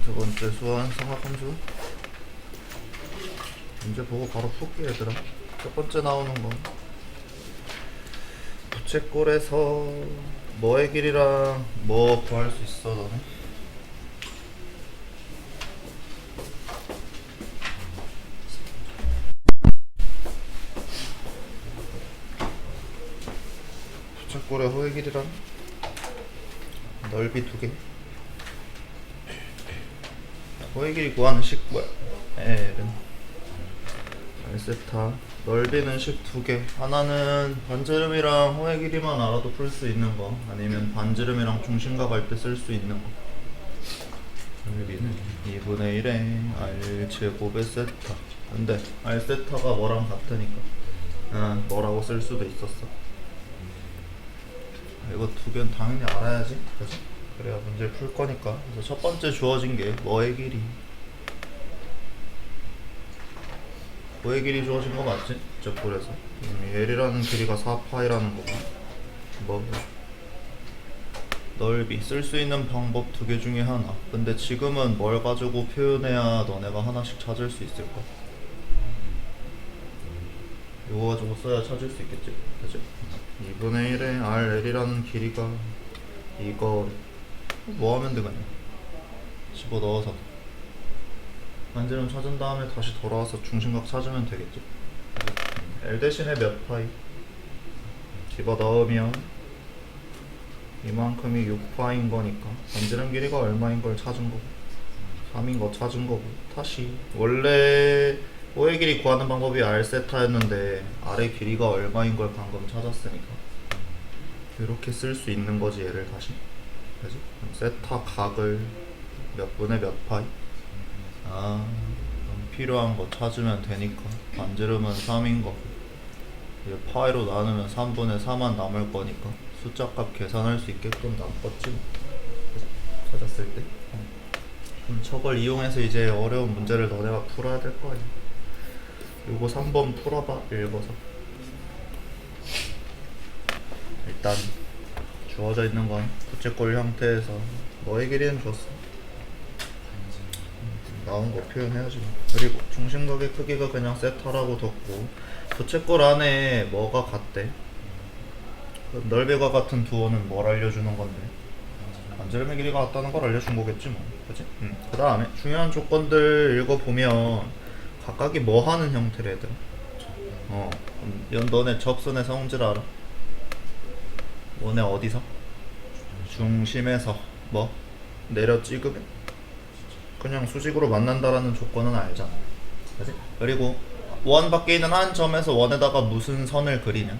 두 번째 수원 삼각함수 문제 보고 바로 풀게 얘들아. 첫 번째 나오는 거 부채꼴에서 뭐의 길이랑 뭐 구할 수 있어 너네? 부채꼴의 호의 길이랑 넓이 2개, 호의 길이 구하는 식 뭐야? L은 L세타, 넓이는 식 2개. 하나는 반지름이랑 호의 길이만 알아도 풀 수 있는 거, 아니면 반지름이랑 중심각 할 때 쓸 수 있는 거. 넓이는 2분의 1에 R 제곱의 세타. 근데 R 세타가 뭐랑 같으니까 뭐라고 쓸 수도 있었어. 이거 2개는 당연히 알아야지, 그치? 그래야 문제를 풀 거니까. 그래서 첫 번째 주어진 게 뭐의 길이? 뭐의 길이 주어진 거 맞지? 부채꼴에서 L이라는 길이가 4파이라는 거고, 뭐 넓이 쓸 수 있는 방법 2개 중에 하나. 근데 지금은 뭘 가지고 표현해야 너네가 하나씩 찾을 수 있을까? 이거 가지고 써야 찾을 수 있겠지? 그치? 2분의 1에 RL이라는 길이가 이거 뭐 하면 되겠냐? 집어넣어서 반지름 찾은 다음에 다시 돌아와서 중심각 찾으면 되겠지? L 대신에 몇 파이? 집어넣으면 이만큼이 6파인 거니까 반지름 길이가 얼마인 걸 찾은 거고 3인 거 찾은 거고, 다시 원래 O의 길이 구하는 방법이 R세타였는데 R의 길이가 얼마인 걸 방금 찾았으니까 이렇게 쓸 수 있는 거지, 얘를 다시. 그지? 세타 각을 몇 분의 몇 파이? 필요한 거 찾으면 되니까 반지름은 3인 거고, 이제 파이로 나누면 3분의 4만 남을 거니까 숫자값 계산할 수 있게끔 나눴지 뭐. 찾았을 때. 그럼 저걸 이용해서 이제 어려운 문제를 너네가 풀어야 될 거야. 요거 3번 풀어봐, 읽어서. 일단 주어져 있는 건 부채꼴 형태에서 뭐의 길이는 줬어. 나온 거 표현해야지. 그리고 중심각의 크기가 그냥 세타라고 뒀고, 부채꼴 안에 뭐가 같대? 그럼 넓이가 같은 두어는 뭘 알려주는 건데? 반지름의 길이가 같다는 걸 알려준 거겠지 뭐. 그치? 그 다음에 중요한 조건들 읽어보면 각각이 뭐 하는 형태래들. 너네 접선의 성질 알아? 너네 어디서? 중심에서 뭐? 내려 찍으면? 그냥 수직으로 만난다라는 조건은 알잖아. 그치? 그리고 원 밖에 있는 한 점에서 원에다가 무슨 선을 그리냐?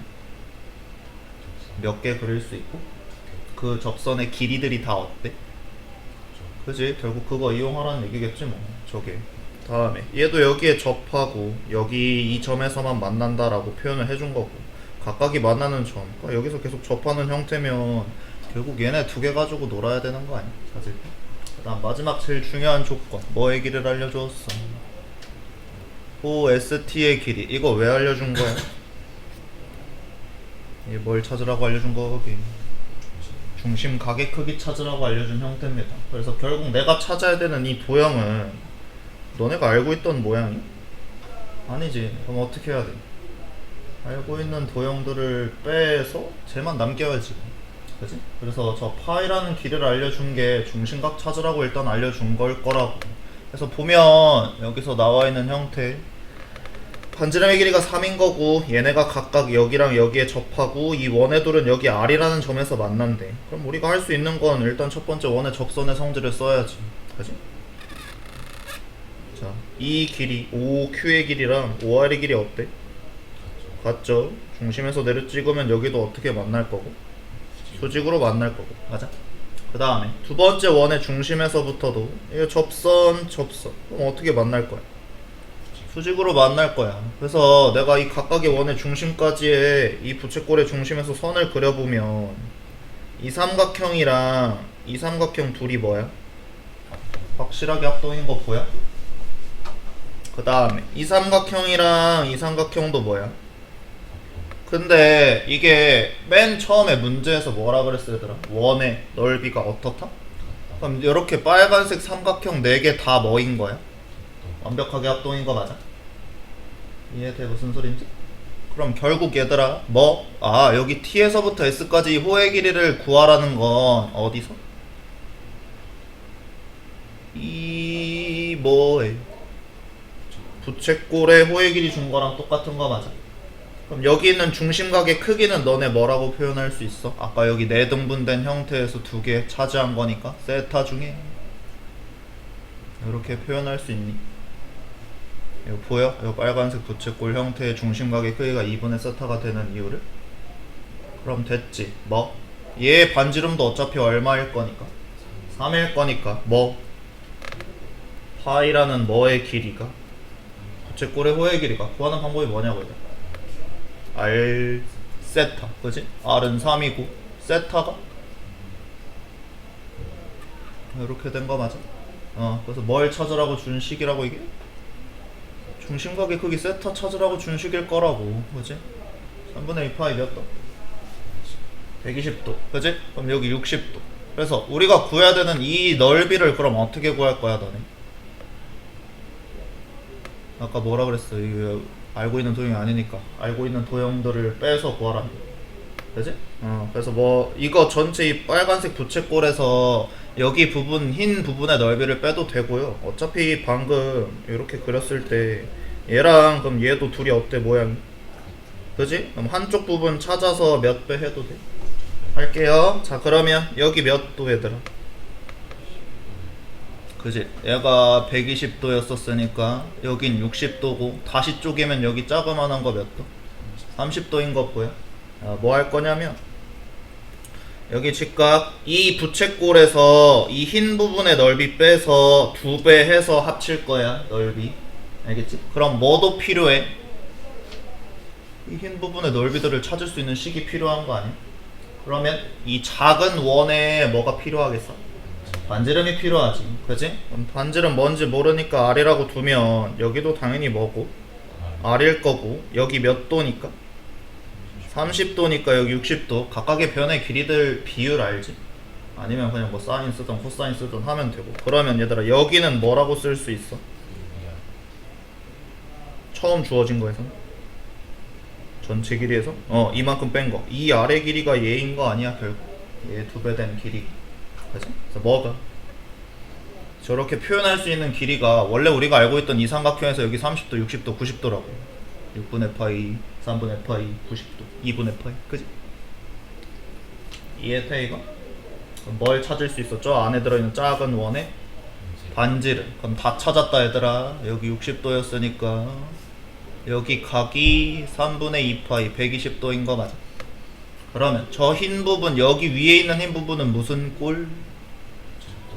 몇 개 그릴 수 있고, 그 접선의 길이들이 다 어때? 그지? 결국 그거 이용하라는 얘기겠지 뭐. 저게 다음에 얘도 여기에 접하고 여기 이 점에서만 만난다라고 표현을 해준 거고, 각각이 만나는 점, 그러니까 여기서 계속 접하는 형태면 결국 얘네 2개 가지고 놀아야 되는 거 아니야? 찾을 때. 그 다음 마지막 제일 중요한 조건, 뭐의 길이를 알려줬어? OST의 길이. 이거 왜 알려준 거야? 이게 뭘 찾으라고 알려준 거기? 중심각의 크기 찾으라고 알려준 형태입니다. 그래서 결국 내가 찾아야 되는 이 도형은 너네가 알고 있던 모양이? 아니지. 그럼 어떻게 해야 돼? 알고 있는 도형들을 빼서 쟤만 남겨야지. 그치? 그래서 저 파이라는 길이를 알려준 게 중심각 찾으라고 일단 알려준 걸 거라고. 그래서 보면 여기서 나와 있는 형태, 반지름의 길이가 3인 거고 얘네가 각각 여기랑 여기에 접하고 이 원의 둘은 여기 R이라는 점에서 만난대. 그럼 우리가 할 수 있는 건 일단 첫 번째 원의 접선의 성질을 써야지. 그치? 자, 이 길이 OQ의 길이랑 OR의 길이 어때? 같죠? 중심에서 내려 찍으면 여기도 어떻게 만날 거고? 수직으로 만날 거고. 맞아? 그 다음에 두 번째 원의 중심에서부터도 이거 접선 그럼 어떻게 만날 거야? 수직으로 만날 거야. 그래서 내가 이 각각의 원의 중심까지의 이 부채꼴의 중심에서 선을 그려보면 이 삼각형이랑 이 삼각형 둘이 뭐야? 확실하게 합동인 거 보여? 그 다음에 이 삼각형이랑 이 삼각형도 뭐야? 근데 이게 맨 처음에 문제에서 뭐라 그랬어 얘들아? 원의 넓이가 어떻다? 그럼 이렇게 빨간색 삼각형 4개 다 뭐인 거야? 완벽하게 합동인 거 맞아? 이해돼 무슨 소린지? 그럼 결국 얘들아 뭐? 아 여기 T에서부터 S까지 호의 길이를 구하라는 건 어디서? 이 뭐에 부채꼴의 호의 길이 준 거랑 똑같은 거 맞아? 그럼 여기 있는 중심각의 크기는 너네 뭐라고 표현할 수 있어? 아까 여기 4등분된 형태에서 2개 차지한 거니까 세타 중에 이렇게 표현할 수 있니? 이거 보여? 이거 빨간색 부채꼴 형태의 중심각의 크기가 2분의 세타가 되는 이유를? 그럼 됐지. 뭐? 얘 반지름도 어차피 얼마일 거니까? 3일 거니까 뭐? 파이라는 뭐의 길이가? 부채꼴의 호의 길이가 구하는 방법이 뭐냐고 얘들. R 세타 그지? R은 3이고 세타가 이렇게 된 거 맞아? 그래서 뭘 찾으라고 준 식이라고 이게? 중심각의 크기 세타 찾으라고 준 식일 거라고 그지? 3분의 2 파이 몇 도? 120도 그지? 그럼 여기 60도. 그래서 우리가 구해야 되는 이 넓이를 그럼 어떻게 구할 거야 너네? 아까 뭐라 그랬어? 이거 알고 있는 도형이 아니니까 알고 있는 도형들을 빼서 구하라 그지? 그래서 뭐 이거 전체 이 빨간색 부채꼴에서 여기 부분 흰 부분의 넓이를 빼도 되고요. 어차피 방금 이렇게 그렸을 때 얘랑 그럼 얘도 둘이 어때 모양이? 그지? 그럼 한쪽 부분 찾아서 몇 배 해도 돼? 할게요. 자 그러면 여기 몇 도 얘들아? 그지? 얘가 120도였었으니까 여긴 60도고 다시 쪼개면 여기 자그만한 거 몇 도? 30도인 거 보여? 뭐 할 거냐면 여기 즉각 이 부채꼴에서 이 흰 부분의 넓이 빼서 2배 해서 합칠 거야 넓이. 알겠지? 그럼 뭐도 필요해? 이 흰 부분의 넓이들을 찾을 수 있는 식이 필요한 거 아니야? 그러면 이 작은 원에 뭐가 필요하겠어? 반지름이 필요하지 그지? 그럼 반지름 뭔지 모르니까 R이라고 두면 여기도 당연히 뭐고? R일 거고 여기 몇 도니까? 30도니까 여기 60도. 각각의 변의 길이들 비율 알지? 아니면 그냥 뭐 사인 쓰던 코사인 쓰던 하면 되고. 그러면 얘들아 여기는 뭐라고 쓸 수 있어? 처음 주어진 거에서 전체 길이에서 이만큼 뺀 거. 이 아래 길이가 얘인 거 아니야 결국? 얘 2배 된 길이 그치? 그래서 뭐가? 저렇게 표현할 수 있는 길이가 원래 우리가 알고 있던 이 삼각형에서 여기 30도, 60도, 90도라고 6분의 파이, 3분의 파이, 90도, 2분의 파이 그지? 이해돼 이거? 뭘 찾을 수 있어? 저 안에 들어있는 작은 원의 반지름. 그럼 다 찾았다 얘들아. 여기 60도였으니까 여기 각이 3분의 2파이 120도인 거 맞아? 그러면 저 흰 부분 여기 위에 있는 흰 부분은 무슨 꼴?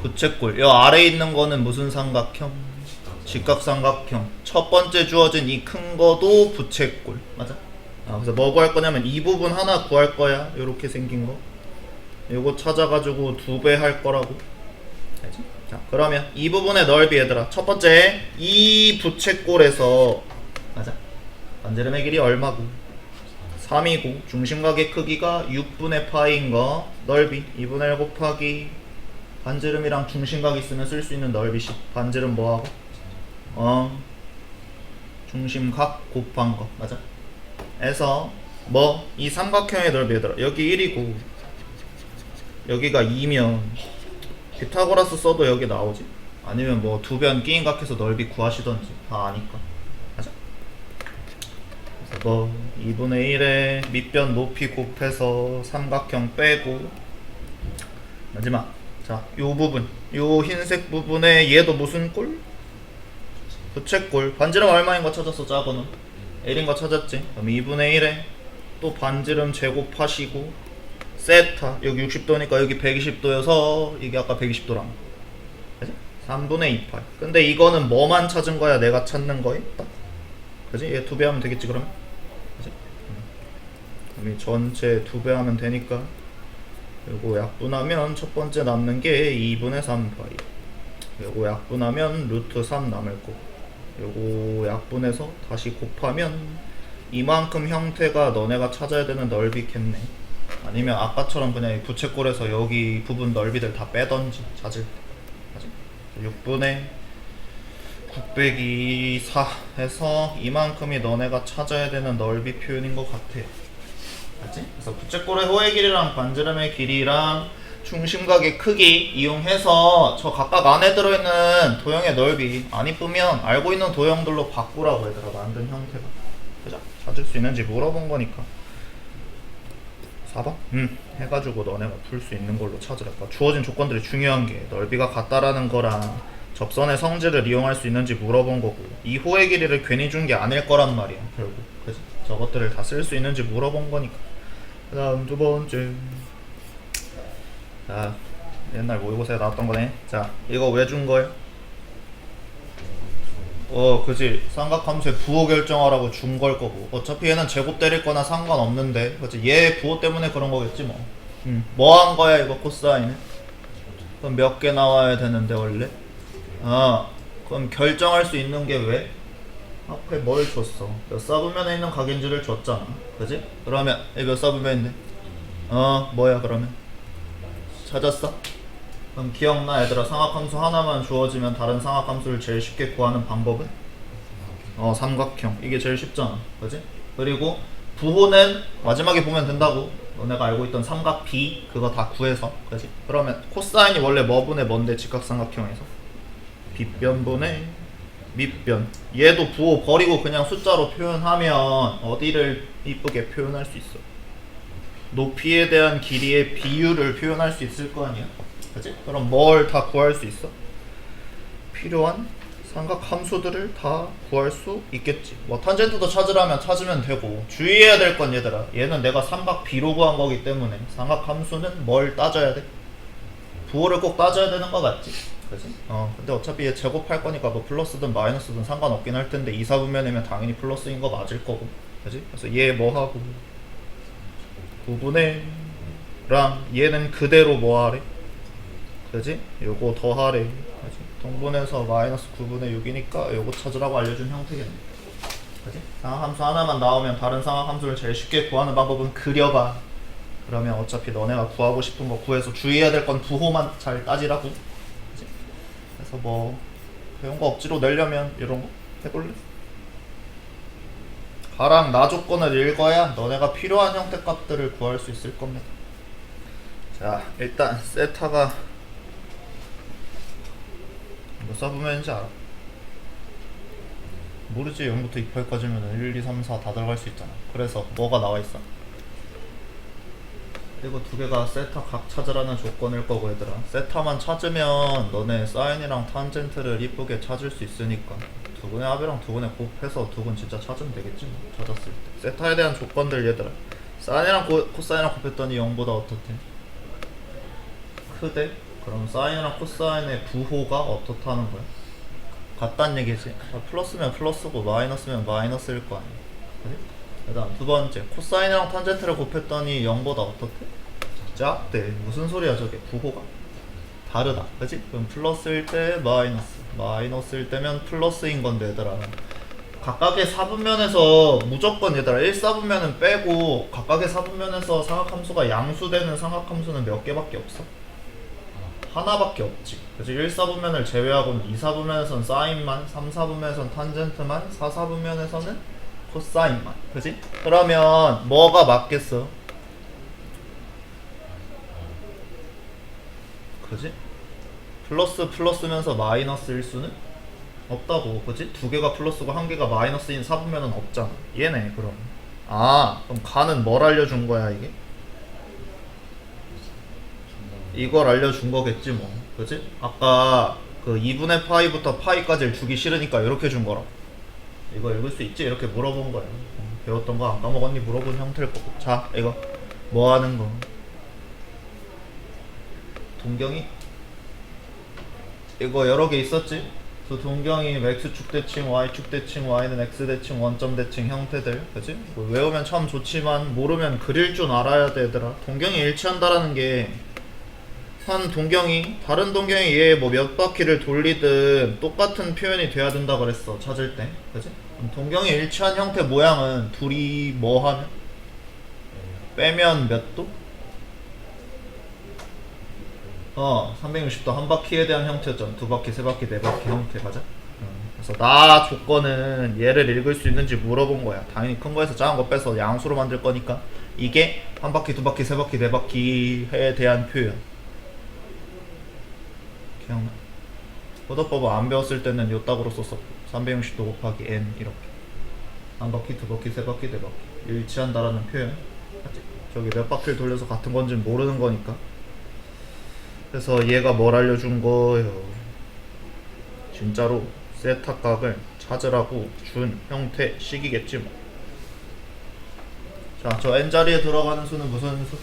부채꼴. 여 아래에 있는 거는 무슨 삼각형? 직각삼각형. 첫 번째 주어진 이 큰 거도 부채꼴 맞아? 그래서 뭐 구할 거냐면 이 부분 하나 구할 거야. 요렇게 생긴 거 요거 찾아가지고 2배 할 거라고. 알지? 자 그러면 이 부분의 넓이 얘들아 첫 번째 이 부채꼴에서 맞아? 반지름의 길이 얼마고? 3이고 중심각의 크기가 6분의 파이인 거 넓이 2분의 1 곱하기 반지름이랑 중심각 있으면 쓸 수 있는 넓이식. 반지름 뭐하고? 중심각 곱한 거 맞아? 에서 뭐 이 삼각형의 넓이 얘들아 여기 1이고 여기가 2면 피타고라스 써도 여기 나오지? 아니면 뭐 두 변 끼인각해서 넓이 구하시던지 다 아니까 맞아? 그래서 뭐 2분의 1에 밑변 높이 곱해서 삼각형 빼고 마지막 자 요 부분 요 흰색 부분에 얘도 무슨 꼴? 부채꼴. 반지름 얼마인 거 찾았어 작은 원? L인 거 찾았지? 그럼 2분의 1에 또 반지름 제곱하시고 세타 여기 60도니까 여기 120도여서 이게 아까 120도랑 그치? 3분의 2파이. 근데 이거는 뭐만 찾은 거야? 내가 찾는 거에? 그지? 얘 2배 하면 되겠지 그러면? 그지? 그럼 이 전체 2배 하면 되니까 요거 약분하면 첫 번째 남는 게 2분의 3파이. 요거 약분하면 루트 3 남을 거고 요거 약분해서 다시 곱하면 이만큼 형태가 너네가 찾아야 되는 넓이겠네. 아니면 아까처럼 그냥 이 부채꼴에서 여기 부분 넓이들 다 빼던지 찾을 때. 그지? 6분의 9 빼기 4 해서 이만큼이 너네가 찾아야 되는 넓이 표현인 것 같아. 알지? 그래서 부채꼴의 호의 길이랑 반지름의 길이랑 중심각의 크기 이용해서 저 각각 안에 들어있는 도형의 넓이 안 이쁘면 알고 있는 도형들로 바꾸라고 얘들아. 만든 형태가. 그죠? 찾을 수 있는지 물어본 거니까. 4번? 해가지고 너네가 풀 수 있는 걸로 찾으랬다. 주어진 조건들이 중요한 게 넓이가 같다라는 거랑 접선의 성질을 이용할 수 있는지 물어본 거고 이 호의 길이를 괜히 준 게 아닐 거란 말이야 결국. 그치? 저것들을 다 쓸 수 있는지 물어본 거니까. 그 다음 두 번째. 자, 옛날 모의고사에 나왔던 거네. 자, 이거 왜 준 거예요? 그지. 삼각함수의 부호 결정하라고 준 걸 거고 어차피 얘는 제곱 때릴 거나 상관없는데 그치. 얘 부호 때문에 그런 거겠지 뭐. 뭐 한 거야 이거 코사인은? 그럼 몇 개 나와야 되는데 원래? 그럼 결정할 수 있는 게 왜? 앞에 뭘 줬어? 몇 사분면에 있는 각인지를 줬잖아. 그지? 그러면 얘 몇 사분면인데? 뭐야 그러면? 찾았어? 그럼 기억나 얘들아. 삼각함수 하나만 주어지면 다른 삼각함수를 제일 쉽게 구하는 방법은? 삼각형. 이게 제일 쉽잖아. 그지? 그리고 부호는 마지막에 보면 된다고. 너네가 알고 있던 삼각 B 그거 다 구해서. 그지? 그러면 코사인이 원래 뭐분의 뭔데 직각삼각형에서? 빗변분의 밑변. 얘도 부호 버리고 그냥 숫자로 표현하면 어디를 이쁘게 표현할 수 있어? 높이에 대한 길이의 비율을 표현할 수 있을 거 아니야. 그치? 그럼 뭘 다 구할 수 있어? 필요한 삼각 함수들을 다 구할 수 있겠지. 뭐 탄젠트도 찾으라면 찾으면 되고 주의해야 될 건 얘들아. 얘는 내가 삼각 B로 구한 거기 때문에 삼각 함수는 뭘 따져야 돼? 부호를 꼭 따져야 되는 거 맞지? 그치? 근데 어차피 얘 제곱할 거니까 뭐 플러스든 마이너스든 상관없긴 할 텐데 2, 4분면이면 당연히 플러스인 거 맞을 거고. 그치? 그래서 얘 뭐 하고 9분의 랑 얘는 그대로 뭐 하래? 그지? 요거 더 하래. 그지? 동분에서 마이너스 9분의 6이니까 요거 찾으라고 알려준 형태겠네. 그지? 상하함수 하나만 나오면 다른 상하함수를 제일 쉽게 구하는 방법은 그려봐. 그러면 어차피 너네가 구하고 싶은 거 구해서 주의해야 될 건 부호만 잘 따지라고. 그지? 그래서 뭐 배운 거 억지로 내려면 이런 거 해볼래? 가랑 나 조건을 읽어야 너네가 필요한 형태 값들을 구할 수 있을 겁니다. 자, 일단 세타가 몇 사분면인지 알아? 모르지. 0부터 28까지면 1, 2, 3, 4 다 들어갈 수 있잖아. 그래서 뭐가 나와 있어? 그리고 두 개가 세타 각 찾으라는 조건일 거고 얘들아. 세타만 찾으면 너네 사인이랑 탄젠트를 이쁘게 찾을 수 있으니까 두근의 합이랑 두근의 곱해서 두근 진짜 찾으면 되겠지 뭐. 찾았을 때 세타에 대한 조건들 얘들아. 사인이랑 코사인이랑 곱했더니 0보다 어떻대? 크대? 그럼 사인이랑 코사인의 부호가 어떻다는 거야? 같단 얘기지. 플러스면 플러스고 마이너스면 마이너스일 거 아니야. 그래? 그 다음 두 번째, 코사인이랑 탄젠트를 곱했더니 0보다 어떻대? 작대. 무슨 소리야 저게. 부호가 다르다. 그치? 그럼 플러스일 때 마이너스, 마이너스일 때면 플러스인 건데 얘들아. 각각의 사분면에서 무조건 얘들아 1사분면은 빼고 각각의 사분면에서 삼각함수가 양수되는 삼각함수는 몇 개밖에 없어? 하나밖에 없지. 그치? 1사분면을 제외하고는 2사분면에선 사인만, 3사분면에선 탄젠트만, 4사분면에서는 코사인만. 그치? 그러면 뭐가 맞겠어? 그치? 플러스 플러스면서 마이너스일 수는 없다고. 그치? 두 개가 플러스고 한 개가 마이너스인 사분면은 없잖아. 얘네 그럼. 그럼 가는 뭘 알려준 거야 이게? 이걸 알려준 거겠지 뭐. 그치? 아까 그 2분의 파이부터 파이까지를 주기 싫으니까 이렇게 준 거라. 이거 읽을 수 있지? 이렇게 물어본 거야. 배웠던 거 안 까먹었니? 물어본 형태일 거고. 자, 이거 뭐 하는 거? 동경이? 이거 여러 개 있었지? 그 동경이 x축 대칭, y축 대칭, y는 x 대칭, 원점 대칭 형태들. 그치? 뭐 외우면 참 좋지만 모르면 그릴 줄 알아야 돼 얘들아. 동경이 일치한다라는 게 한 동경이 다른 동경이 얘 뭐 몇 바퀴를 돌리든 똑같은 표현이 돼야 된다 그랬어 찾을 때. 그치? 동경이 일치한 형태 모양은 둘이 뭐 하면? 빼면 몇 도? 360도 한 바퀴에 대한 형태였잖아. 두 바퀴, 세 바퀴, 네 바퀴 형태 맞아? 그래서 나 조건은 얘를 읽을 수 있는지 물어본 거야. 당연히 큰 거에서 작은 거 빼서 양수로 만들 거니까 이게 한 바퀴, 두 바퀴, 세 바퀴, 네 바퀴에 대한 표현. 기억나? 포도법을 안 배웠을 때는 요 딱으로 썼었고 360도 곱하기 n 이렇게 한 바퀴, 두 바퀴, 세 바퀴, 네 바퀴 일치한다라는 표현. 맞지? 저기 몇 바퀴를 돌려서 같은 건지는 모르는 거니까. 그래서 얘가 뭘 알려준 거예요? 진짜로 세타각을 찾으라고 준 형태식이겠지 뭐. 자, 저 n자리에 들어가는 수는 무슨 수?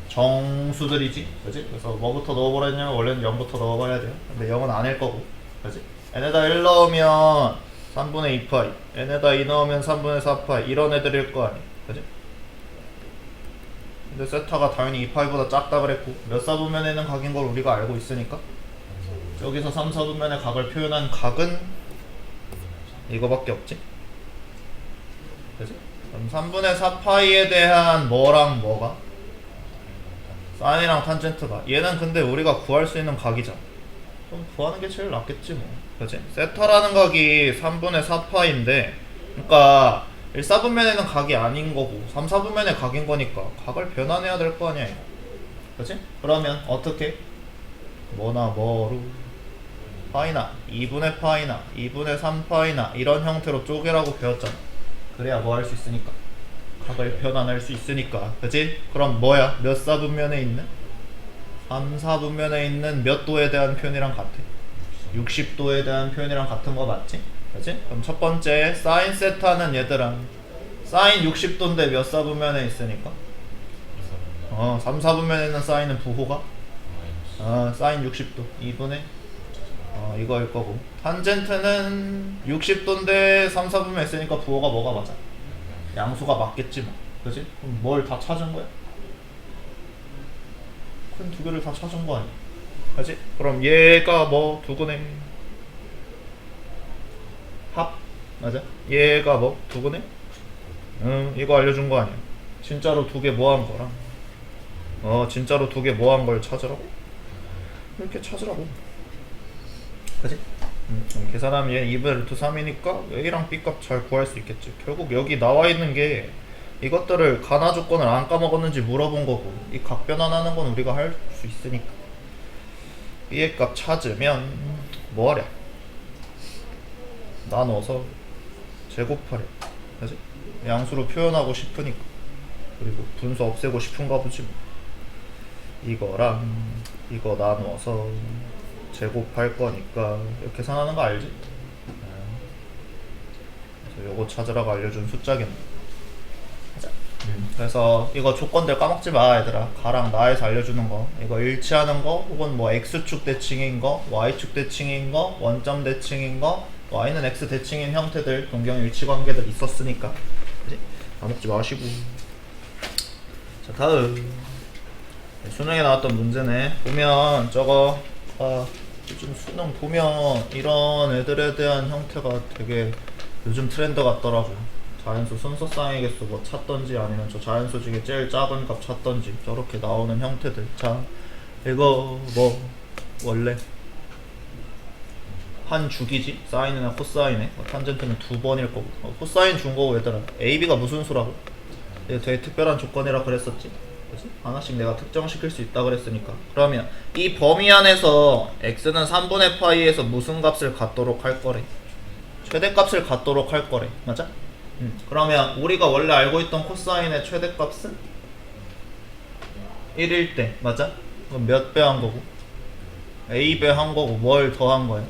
정수들이지, 그지? 그래서 뭐부터 넣어보라 했냐면 원래는 0부터 넣어봐야 돼요. 근데 0은 아닐 거고, 그지? n에다 1 넣으면 3분의 2파이, n에다 2 넣으면 3분의 4파이 이런 애들일 거 아니야, 그지? 근데 세타가 당연히 2파이보다 작다 그랬고 몇 사분면에는 각인 걸 우리가 알고 있으니까 여기서 3, 4분면의 각을 표현한 각은 이거밖에 없지? 그지? 그럼 3분의 4파이에 대한 뭐랑 뭐가? 사인이랑 탄젠트가. 얘는 근데 우리가 구할 수 있는 각이잖아. 그럼 구하는 게 제일 낫겠지 뭐. 그치? 세타라는 각이 3분의 4파인데 그러니까 1, 4분면에는 각이 아닌 거고 3, 4분면의 각인 거니까 각을 변환해야 될 거 아니야. 그치? 그러면 어떻게? 뭐나 뭐로 파이나 2분의 파이나 2분의 3파이나 이런 형태로 쪼개라고 배웠잖아. 그래야 뭐 할 수 있으니까 각을 변환할 수 있으니까. 그치? 그럼 뭐야? 몇 사분면에 있는? 3, 4분면에 있는 몇 도에 대한 표현이랑 같아? 60도에 대한 표현이랑 같은 거 맞지? 그치? 그럼 첫 번째 사인 세타는 얘들아 사인 60도인데 몇 사분면에 있으니까? 3, 4분면에 있는 사인은 부호가? 사인 60도 2분의 이거일 거고 탄젠트는 60도인데 3, 4분면 있으니까 부호가 뭐가 맞아? 양수가 맞겠지 뭐. 그치? 그럼 뭘 다 찾은 거야? 큰 두 개를 다 찾은 거 아니야? 그치? 그럼 얘가 뭐 두근해 합? 맞아? 얘가 뭐 두근해? 이거 알려준 거 아니야? 진짜로 두 개 모한 거랑 진짜로 두 개 모한 걸 찾으라고? 이렇게 찾으라고. 그치? 계산하면 얘 2분의 루트 3이니까 A랑 B값 잘 구할 수 있겠지. 결국 여기 나와 있는 게 이것들을 가나 조건을 안 까먹었는지 물어본 거고 이 각 변환하는 건 우리가 할 수 있으니까 B의 값 찾으면 뭐하랴? 나눠서 제곱하랴. 그치? 양수로 표현하고 싶으니까. 그리고 분수 없애고 싶은가 보지 뭐. 이거랑 이거 나누어서 제곱할 거니까 이렇게 계산하는 거 알지? 그래서 요거 찾으라고 알려준 숫자겠네. 가자. 그래서 이거 조건들 까먹지 마 얘들아. 가랑 나에서 알려주는 거 이거 일치하는 거 혹은 뭐 x축 대칭인 거 y축 대칭인 거 원점 대칭인 거 y는 x 대칭인 형태들 동경 일치 관계들 있었으니까 그치? 까먹지 마시고. 자 다음 수능에 나왔던 문제네. 보면 저거 요즘 수능 보면 이런 애들에 대한 형태가 되게 요즘 트렌드 같더라고. 자연수 순서 쌍이겠어 뭐 찾던지 아니면 저 자연수 중에 제일 작은 값 찾던지 저렇게 나오는 형태들. 자 이거 뭐 원래 한 주기지? 사인이나 코사인에 탄젠트는 두 번일 거고 코사인 준 거고 얘들아 AB가 무슨 수라고? 이거 되게 특별한 조건이라 그랬었지? 그치? 하나씩 내가 특정시킬 수 있다 그랬으니까. 그러면 이 범위 안에서 x는 3분의 파이에서 무슨 값을 갖도록 할 거래? 최대값을 갖도록 할 거래. 맞아? 그러면 우리가 원래 알고 있던 코사인의 최대값은 1일 때 맞아? 그럼 몇 배 한 거고? a배 한 거고 뭘 더한 거야?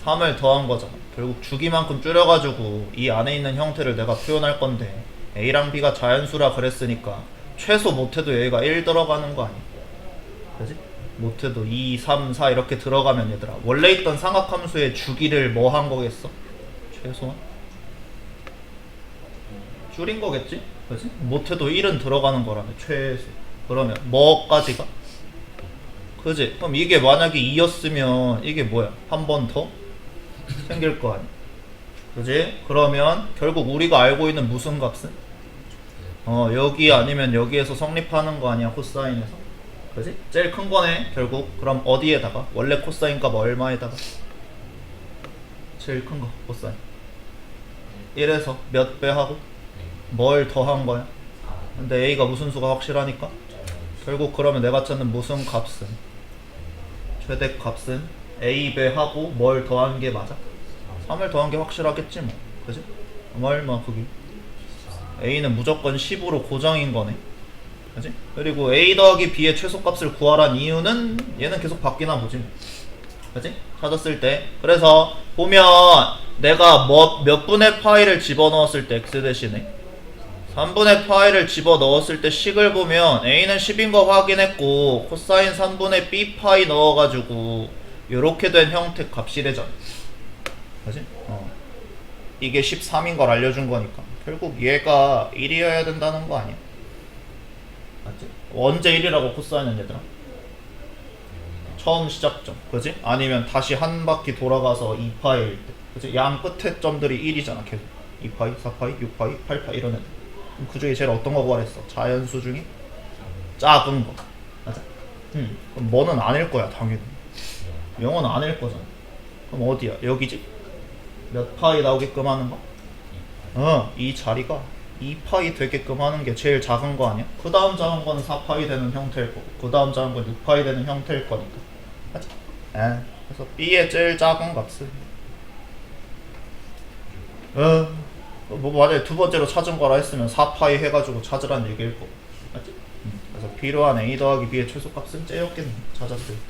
3을 더한 거잖아. 결국 주기만큼 줄여가지고 이 안에 있는 형태를 내가 표현할 건데 a랑 b가 자연수라 그랬으니까 최소 못해도 얘가 1 들어가는 거 아니야? 그지? 못해도 2, 3, 4 이렇게 들어가면 얘들아 원래 있던 삼각함수의 주기를 뭐 한 거겠어? 최소한? 줄인 거겠지? 그지? 못해도 1은 들어가는 거라며 최소. 그러면 뭐까지가? 그지? 그럼 이게 만약에 2였으면 이게 뭐야? 한 번 더 생길 거 아니야? 그지? 그러면 결국 우리가 알고 있는 무슨 값은? 여기 아니면 여기에서 성립하는 거 아니야 코사인에서? 그지? 제일 큰 거네 결국. 그럼 어디에다가? 원래 코사인 값 얼마에다가? 제일 큰 거 코사인 1에서 몇 배 하고 뭘 더한 거야? 근데 A가 무슨 수가 확실하니까 결국 그러면 내가 찾는 무슨 값은 최대 값은 A 배 하고 뭘 더한 게 맞아? 3을 더한 게 확실하겠지 뭐. 그지? 얼마 그게 A는 무조건 10으로 고정인 거네. 그지? 그리고 A 더하기 B의 최소값을 구하란 이유는 얘는 계속 바뀌나 보지 뭐. 그지? 찾았을 때 그래서 보면 내가 몇 분의 파이를 집어넣었을 때 x 대신에 3분의 파이를 집어넣었을 때 식을 보면 A는 10인 거 확인했고 코사인 3분의 B 파이 넣어가지고 요렇게 된 형태 값이 되잖아. 그지? 이게 13인 걸 알려준 거니까 결국 얘가 1이어야 된다는 거 아니야? 맞지? 언제 1이라고 코사인은 얘들아? 처음 시작점, 그지? 아니면 다시 한 바퀴 돌아가서 2파이일 때, 그지? 양 끝에 점들이 1이잖아, 계속. 2파이, 4파이, 6파이, 8파이 이런 애들. 그럼 그 중에 제일 어떤 거 구하랬어? 자연수 중에 작은 거, 맞아? 그럼 뭐는 아닐 거야, 당연히. 0은 아닐 거잖아. 그럼 어디야? 여기지? 몇 파이 나오게끔 하는 거? 이 자리가 2파이 되게끔 하는 게 제일 작은 거 아니야? 그 다음 작은 거는 4파이 되는 형태일 거고, 그 다음 작은 건 6파이 되는 형태일 거니까. 맞지? 그래서 B의 제일 작은 값은 뭐 맞아요. 두 번째로 찾은 거라 했으면 4파이 해가지고 찾으란 얘기일 거고. 맞지? 그래서 필요한 A 더하기 B의 최소값은 째였겠네. 찾았을 때.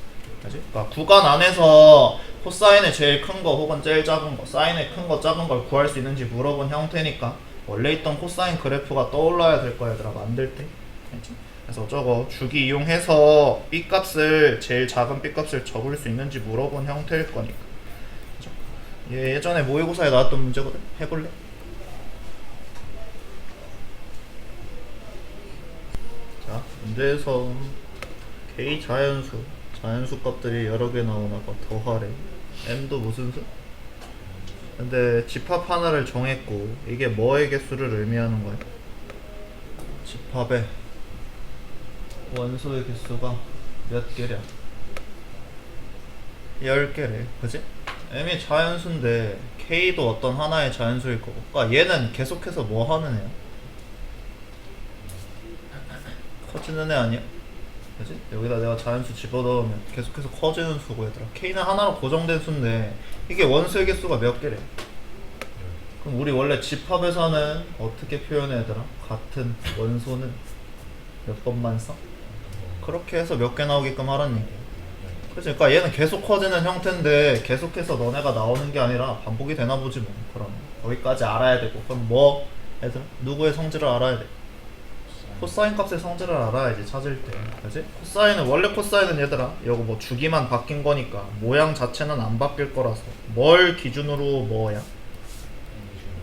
그치? 그러니까 구간 안에서 코사인의 제일 큰 거 혹은 제일 작은 거, 사인의 큰 거, 작은 걸 구할 수 있는지 물어본 형태니까 원래 있던 코사인 그래프가 떠올라야 될 거야 얘들아, 만들 때. 그치? 그래서 저거 주기 이용해서 B값을 제일 작은 B값을 적을 수 있는지 물어본 형태일 거니까. 그쵸? 얘 예전에 모의고사에 나왔던 문제거든. 해볼래? 자, 문제에서 K 자연수 값들이 여러 개 나오나 봐. 더하래. M도 무슨 수? 근데 집합 하나를 정했고 이게 뭐의 개수를 의미하는 거야? 집합의 원소의 개수가 몇 개랴? 10개래. 그지? M이 자연수인데 K도 어떤 하나의 자연수일 거고. 그러니까 얘는 계속해서 뭐 하는 애야? 커지는 애 아니야? 그지? 여기다 내가 자연수 집어넣으면 계속해서 커지는 수고 얘들아. K는 하나로 고정된 수인데 이게 원소의 개수가 몇 개래? 그럼 우리 원래 집합에서는 어떻게 표현해 얘들아? 같은 원소는 몇 번만 써? 그렇게 해서 몇 개 나오게끔 하라는 얘기야. 그치? 그러니까 얘는 계속 커지는 형태인데 계속해서 너네가 나오는 게 아니라 반복이 되나 보지 뭐. 그럼 거기까지 알아야 되고. 그럼 뭐 얘들아? 누구의 성질을 알아야 돼? 코사인 값의 성질을 알아야지 찾을 때. 그치? 코사인은 원래 코사인은 얘들아 이거 뭐 주기만 바뀐 거니까 모양 자체는 안 바뀔 거라서 뭘 기준으로 뭐야?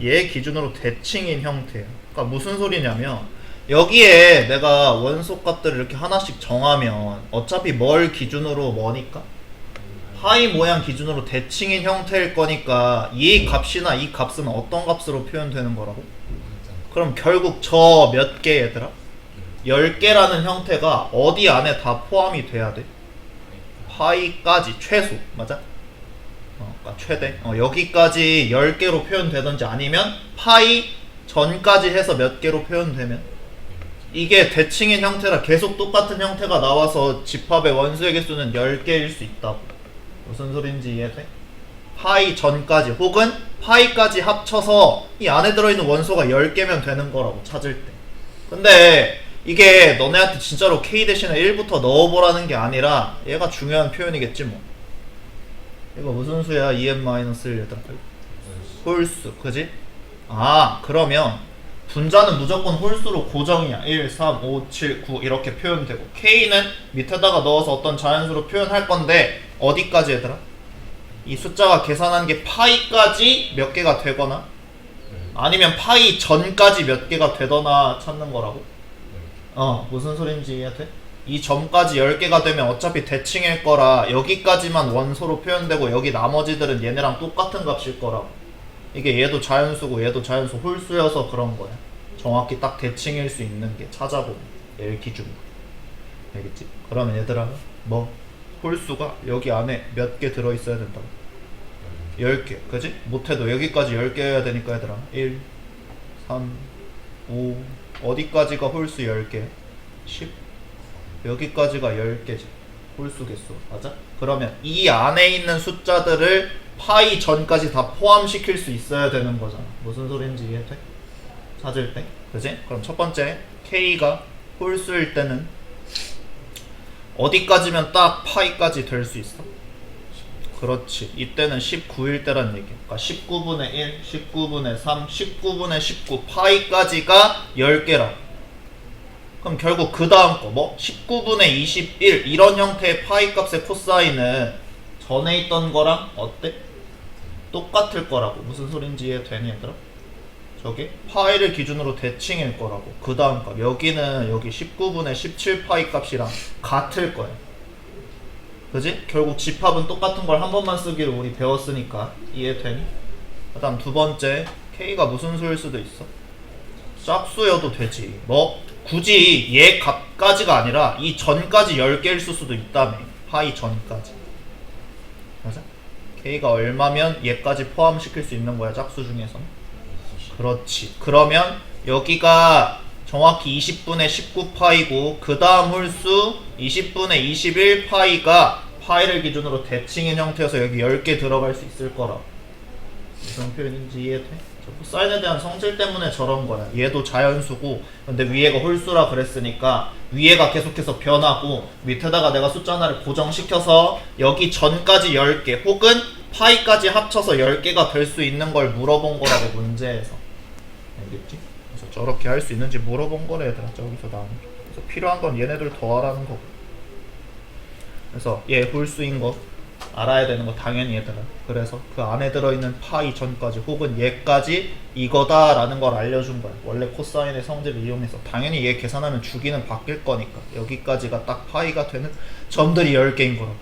얘 기준으로 대칭인 형태야. 그러니까 무슨 소리냐면 여기에 내가 원소 값들을 이렇게 하나씩 정하면 어차피 뭘 기준으로 뭐니까? 파이 모양 기준으로 대칭인 형태일 거니까 이 값이나 이 값은 어떤 값으로 표현되는 거라고? 그럼 결국 저 몇 개 얘들아? 10개라는 형태가 어디 안에 다 포함이 돼야 돼? 파이까지 최소 맞아? 그러니까 최대 여기까지 10개로 표현되든지 아니면 파이 전까지 해서 몇 개로 표현되면 이게 대칭인 형태라 계속 똑같은 형태가 나와서 집합의 원소의 개수는 10개일 수 있다고. 무슨 소린지 이해돼? 파이 전까지 혹은 파이까지 합쳐서 이 안에 들어있는 원소가 10개면 되는 거라고 찾을 때. 근데 이게 너네한테 진짜로 K 대신에 1부터 넣어보라는 게 아니라 얘가 중요한 표현이겠지 뭐. 이거 무슨 수야? 2n-1 얘들아. 홀수 그지? 그러면 분자는 무조건 홀수로 고정이야. 1, 3, 5, 7, 9 이렇게 표현되고 K는 밑에다가 넣어서 어떤 자연수로 표현할 건데 어디까지 얘들아? 이 숫자가 계산한 게 파이까지 몇 개가 되거나 아니면 파이 전까지 몇 개가 되거나 찾는 거라고? 무슨 소린지 이해돼? 이 점까지 10개가 되면 어차피 대칭일 거라 여기까지만 원소로 표현되고 여기 나머지들은 얘네랑 똑같은 값일 거라고. 이게 얘도 자연수고 얘도 자연수 홀수여서 그런 거야. 정확히 딱 대칭일 수 있는 게 찾아보면 얘를 기준으로. 알겠지? 그러면 얘들아 뭐 홀수가 여기 안에 몇 개 들어있어야 된다고? 10개 그지? 못해도 여기까지 10개여야 되니까 얘들아 1 3 5 어디까지가 홀수 10개? 10 여기까지가 10개지 홀수 개수 맞아? 그러면 이 안에 있는 숫자들을 파이 전까지 다 포함시킬 수 있어야 되는 거잖아. 무슨 소린지 이해돼? 찾을 때 그지? 그럼 첫 번째 K가 홀수일 때는 어디까지면 딱 파이까지 될 수 있어? 그렇지. 이때는 19일 때란 얘기야. 그러니까 19분의 1, 19분의 3, 19분의 19 파이까지가 10개라고. 그럼 결국 그 다음 거 뭐? 19분의 21 이런 형태의 파이 값의 코사인은 전에 있던 거랑 어때? 똑같을 거라고. 무슨 소린지 이해되니 얘들아? 저기 파이를 기준으로 대칭일 거라고. 그 다음 값 여기는 여기 19분의 17 파이 값이랑 같을 거야. 그지? 결국 집합은 똑같은 걸 한 번만 쓰기로 우리 배웠으니까 이해되니? 그 다음 두 번째 K가 무슨 수일 수도 있어? 짝수여도 되지. 뭐 굳이 얘 값까지가 아니라 이 전까지 10개일 수도 있다며. 파이 전까지. 맞아? K가 얼마면 얘까지 포함시킬 수 있는 거야 짝수 중에서는? 그렇지. 그러면 여기가 정확히 20분의 19파이고 그 다음 홀수 20분의 21파이가 파이를 기준으로 대칭인 형태여서 여기 10개 들어갈 수 있을 거라. 무슨 표현인지 이해돼? 코사인에 대한 성질 때문에 저런 거야. 얘도 자연수고 근데 위에가 홀수라 그랬으니까 위에가 계속해서 변하고 밑에다가 내가 숫자 하나를 고정시켜서 여기 전까지 10개 혹은 파이까지 합쳐서 10개가 될 수 있는 걸 물어본 거라고 문제에서. 알겠지? 그래서 저렇게 할 수 있는지 물어본 거래 얘들아 저기서 나오는. 그래서 필요한 건 얘네들 더하라는 거고. 그래서 얘 홀수인 거 알아야 되는 거 당연히 얘들아. 그래서 그 안에 들어있는 파이 전까지 혹은 얘까지 이거다 라는 걸 알려준 거야. 원래 코사인의 성질을 이용해서 당연히 얘 계산하면 주기는 바뀔 거니까 여기까지가 딱 파이가 되는 점들이 10개인 거라고.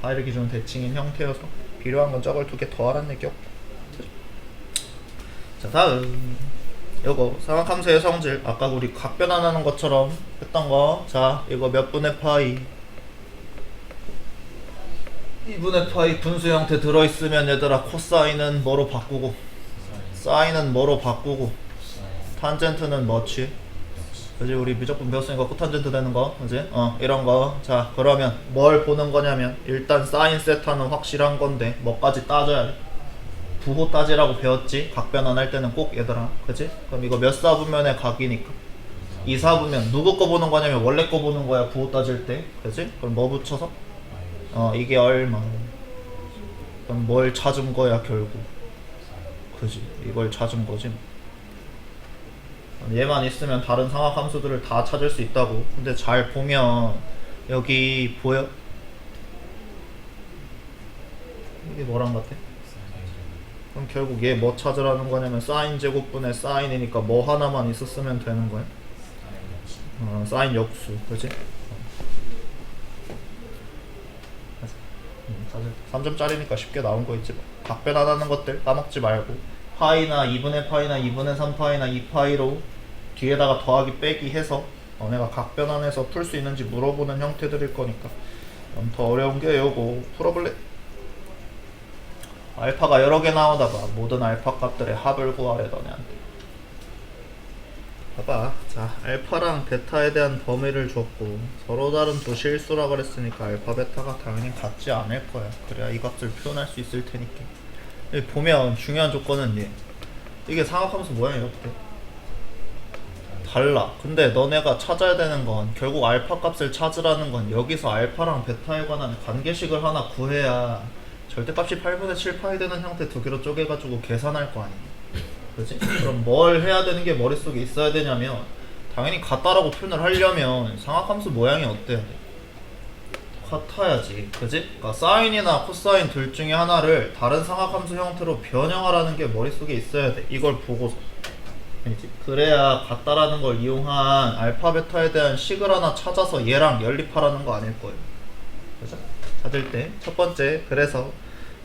파이를 기준으로 대칭인 형태여서 필요한 건 저걸 2개 더하라는 얘기였고. 자 다음 요거 상학함수의 성질 아까 우리 각변환하는 것처럼 했던 거. 자 이거 몇 분의 파이 2분의 파이 분수 형태 들어있으면 얘들아 코사인은 뭐로 바꾸고 사인은 뭐로 바꾸고 탄젠트는 뭐지? 그지? 우리 무조건 배웠으니까 코탄젠트 되는 거 그지? 이런 거. 자 그러면 뭘 보는 거냐면 일단 사인 세타는 확실한 건데 뭐까지 따져야 돼? 부호 따지라고 배웠지? 각변환 할 때는 꼭 얘들아 그지? 그럼 이거 몇 사분면의 각이니까 2사분면 누구 거 보는 거냐면 원래 거 보는 거야 부호 따질 때 그지? 그럼 뭐 붙여서? 이게 얼마? 그럼 뭘 찾은 거야 결국? 그지? 이걸 찾은 거지. 얘만 있으면 다른 상학 함수들을 다 찾을 수 있다고. 근데 잘 보면 여기 보여? 이게 뭐랑 같아? 그럼 결국 얘 뭐 찾으라는 거냐면 사인 제곱분의 사인이니까 뭐 하나만 있었으면 되는 거야. 사인 역수, 그지? 3점짜리니까 쉽게 나온 거 있지 뭐. 각변환하는 것들 까먹지 말고 파이나 2분의 파이나 2분의 3파이나 2파이로 뒤에다가 더하기 빼기 해서 내가 각변환해서 풀 수 있는지 물어보는 형태들일 거니까. 그럼 더 어려운 게 요거 풀어볼래? 알파가 여러 개 나오다가 모든 알파 값들의 합을 구하래 너네한테. 봐봐. 자, 알파랑 베타에 대한 범위를 줬고 서로 다른 두 실수라 그랬으니까 알파 베타가 당연히 같지 않을 거야. 그래야 이 값을 표현할 수 있을 테니까. 여기 보면 중요한 조건은 얘. 이게 상학함수 모양이 어때? 달라. 근데 너네가 찾아야 되는 건 결국 알파 값을 찾으라는 건 여기서 알파랑 베타에 관한 관계식을 하나 구해야 절대값이 8분의 7파이 되는 형태 두 개로 쪼개가지고 계산할 거 아니야. 그치? 그럼 뭘 해야 되는 게 머릿속에 있어야 되냐면 당연히 같다라고 표현을 하려면 상학함수 모양이 어때야 돼? 같아야지. 그치? 그러니까 사인이나 코사인 둘 중에 하나를 다른 상학함수 형태로 변형하라는 게 머릿속에 있어야 돼. 이걸 보고서. 그치? 그래야 같다라는 걸 이용한 알파 베타에 대한 식을 하나 찾아서 얘랑 연립하라는 거 아닐 거예요. 그죠? 찾을 때 첫 번째 그래서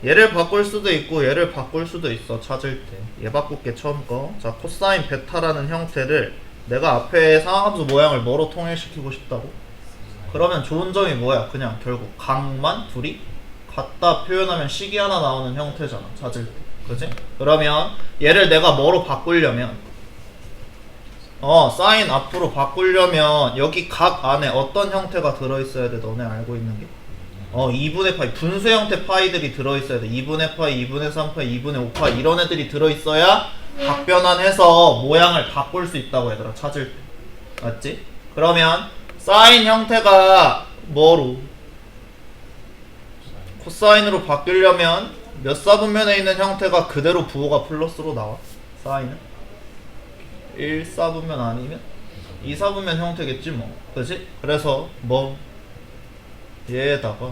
얘를 바꿀 수도 있고 얘를 바꿀 수도 있어. 찾을 때 얘 바꿀게 처음 거. 자 코사인 베타라는 형태를 내가 앞에 상하함수 모양을 뭐로 통일시키고 싶다고? 그러면 좋은 점이 뭐야? 그냥 결국 각만 둘이 갖다 표현하면 식이 하나 나오는 형태잖아, 찾을 때. 그치? 그러면 얘를 내가 뭐로 바꾸려면 사인 앞으로 바꾸려면 여기 각 안에 어떤 형태가 들어있어야 돼? 너네 알고 있는 게? 2분의 파이, 분수 형태 파이들이 들어있어야 돼. 2분의 파이, 2분의 3파이, 2분의 5파이 이런 애들이 들어있어야 각변환해서 모양을 바꿀 수 있다고 얘들아, 찾을 때. 맞지? 그러면 사인 형태가 뭐로? 코사인으로 바뀌려면 몇 사분면에 있는 형태가 그대로 부호가 플러스로 나와. 사인은 1사분면 아니면 2사분면 형태겠지 뭐. 그치? 그래서 뭐 얘에다가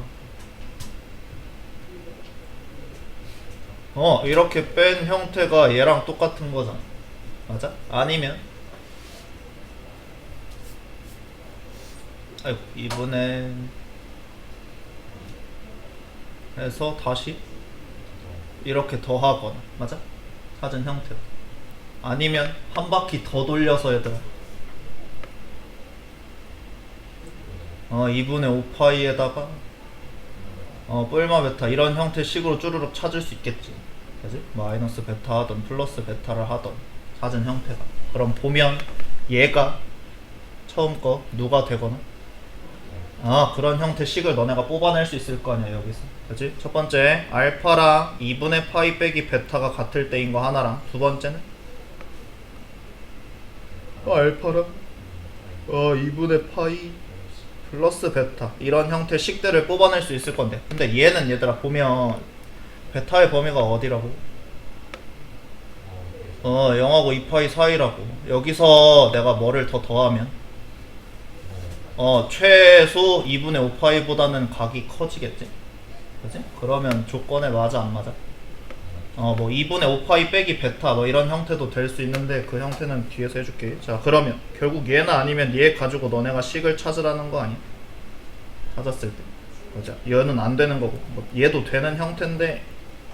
이렇게 뺀 형태가 얘랑 똑같은 거잖아. 맞아? 아니면 아이고 이번에 해서 다시 이렇게 더하거나. 맞아? 찾은 형태. 아니면 한 바퀴 더 돌려서 얘들아 2분의 5파이에다가 뿔마 베타 이런 형태 식으로 쭈르륵 찾을 수 있겠지. 그지? 마이너스 베타 하던 플러스 베타를 하던 찾은 형태가. 그럼 보면 얘가 처음 거 누가 되거나 그런 형태 식을 너네가 뽑아낼 수 있을 거 아니야 여기서. 그지? 첫 번째 알파랑 2분의 파이 빼기 베타가 같을 때인 거 하나랑, 두 번째는 알파랑 2분의 파이 플러스 베타 이런 형태 식들을 뽑아낼 수 있을 건데, 근데 얘는 얘들아 보면 베타의 범위가 어디라고? 0하고 2파이 사이라고. 여기서 내가 뭐를 더 더하면 최소 2분의 5파이보다는 각이 커지겠지? 그치? 그러면 조건에 맞아 안 맞아? 뭐 2분의 5파이 빼기 베타 뭐 이런 형태도 될 수 있는데 그 형태는 뒤에서 해줄게. 자 그러면 결국 얘나 아니면 얘 가지고 너네가 식을 찾으라는 거 아니야? 찾았을 때. 그죠? 얘는 안 되는 거고 뭐 얘도 되는 형태인데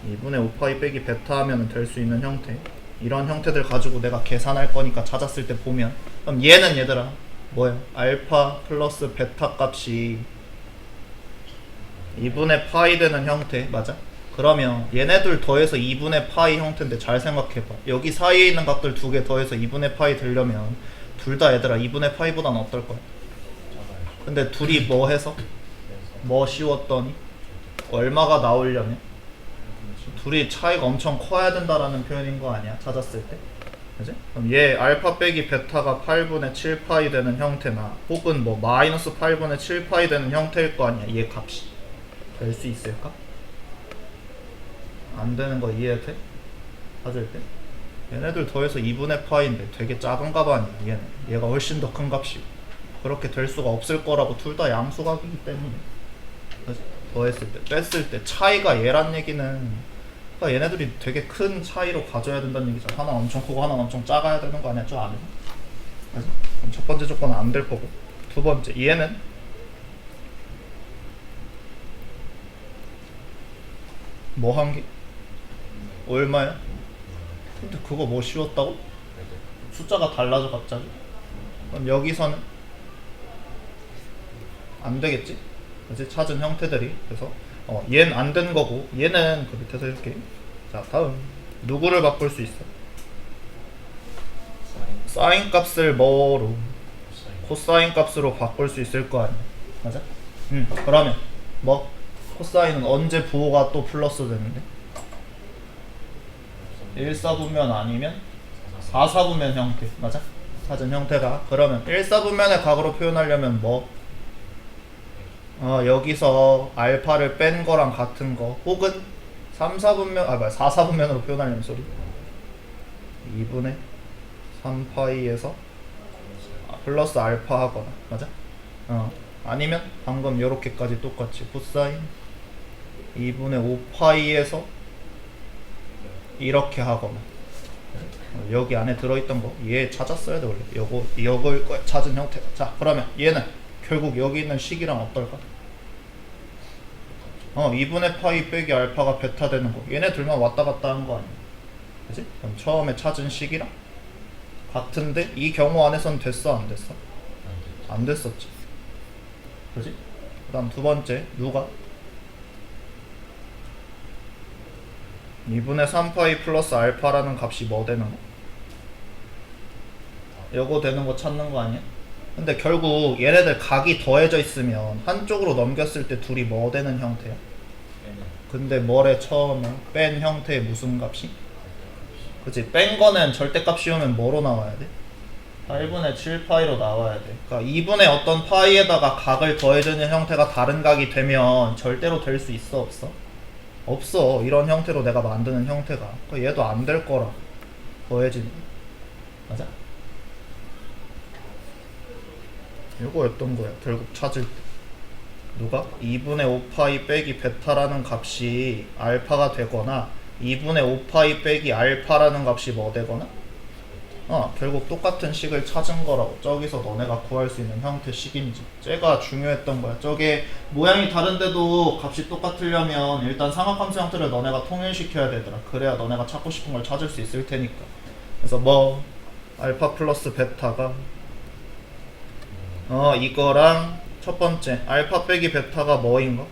2분의 5파이 빼기 베타 하면 될 수 있는 형태, 이런 형태들 가지고 내가 계산할 거니까 찾았을 때 보면, 그럼 얘는 얘들아 뭐야? 알파 플러스 베타 값이 2분의 파이 되는 형태. 맞아? 그러면 얘네들 더해서 2분의 파이 형태인데 잘 생각해봐. 여기 사이에 있는 값들 두 개 더해서 2분의 파이 되려면 둘 다 얘들아 2분의 파이보다는 어떨 거야? 근데 둘이 뭐 해서? 뭐 씌웠더니? 얼마가 나오려면? 둘이 차이가 엄청 커야 된다라는 표현인 거 아니야? 찾았을 때? 그지? 그럼 얘 알파 빼기 베타가 8분의 7파이 되는 형태나 혹은 뭐 마이너스 8분의 7파이 되는 형태일 거 아니야? 얘 값이 될 수 있을까? 안 되는 거 이해돼? 찾을 때? 얘네들 더해서 2분의 파이인데 되게 작은 값 아니야 얘는. 얘가 훨씬 더 큰 값이고 그렇게 될 수가 없을 거라고. 둘 다 양수각이기 때문에. 그치? 더했을 때 뺐을 때 차이가 얘란 얘기는 그러니까 얘네들이 되게 큰 차이로 가져야 된다는 얘기죠. 하나 엄청 크고 하나 엄청 작아야 되는 거 아니야 저 안에서? 그치? 그럼 첫 번째 조건은 안 될 거고, 두 번째 얘는 뭐 한 게? 얼마야? 근데 그거 뭐 씌웠다고? 숫자가 달라져 갑자기? 그럼 여기서는 안 되겠지? 그치? 찾은 형태들이. 그래서 얘는 안 된 거고 얘는 그 밑에서 해줄게. 자 다음 누구를 바꿀 수 있어? 사인 값을 뭐로? 코사인 값으로 바꿀 수 있을 거 아니야. 맞아? 그러면 뭐? 코사인은 언제 부호가 또 플러스 되는데? 1사분면 아니면 4사분면 형태. 맞아? 찾은 형태가. 그러면 1사분면의 각으로 표현하려면 뭐? 여기서 알파를 뺀 거랑 같은 거, 혹은 3사분면 4사분면으로 표현하려면 소리 2분의 3파이에서 플러스 알파 하거나. 맞아? 아니면 방금 요렇게까지 똑같이 코사인 2분의 5파이에서 이렇게 하거나. 여기 안에 들어있던 거 얘 찾았어야 돼 원래. 이걸 찾은 형태가. 자 그러면 얘는 결국 여기 있는 식이랑 어떨까? 2분의 파이 빼기 알파가 베타 되는 거. 얘네 둘만 왔다 갔다 하는 거 아니야? 그치? 그럼 처음에 찾은 식이랑 같은데 이 경우 안에선 됐어 안 됐어? 안 됐죠. 안 됐었지. 그지? 그 다음 두 번째 누가? 2분의 3파이 플러스 알파라는 값이 뭐 되는 거? 요거 되는 거 찾는 거 아니야? 근데 결국 얘네들 각이 더해져 있으면 한쪽으로 넘겼을 때 둘이 뭐 되는 형태야? 빼는 근데 뭐래 처음에 뺀 형태의 무슨 값이? 그치, 뺀 거는 절대값 씌우면 뭐로 나와야 돼? 8분의 7파이로 나와야 돼. 그러니까 2분의 어떤 파이에다가 각을 더해주는 형태가 다른 각이 되면 절대로 될 수 있어 없어? 없어. 이런 형태로 내가 만드는 형태가. 그러니까 얘도 안 될 거라. 더해지는 거. 맞아? 이거였던 거야. 결국 찾을 때. 누가? 2분의 5파이 빼기 베타라는 값이 알파가 되거나 2분의 5파이 빼기 알파라는 값이 뭐 되거나 결국 똑같은 식을 찾은 거라고. 저기서 너네가 구할 수 있는 형태 식인지. 쟤가 중요했던 거야. 저게 모양이 다른데도 값이 똑같으려면 일단 삼각함수 형태를 너네가 통일시켜야 되더라. 그래야 너네가 찾고 싶은 걸 찾을 수 있을 테니까. 그래서 뭐 알파 플러스 베타가 이거랑 첫 번째 알파 빼기 베타가 뭐인가?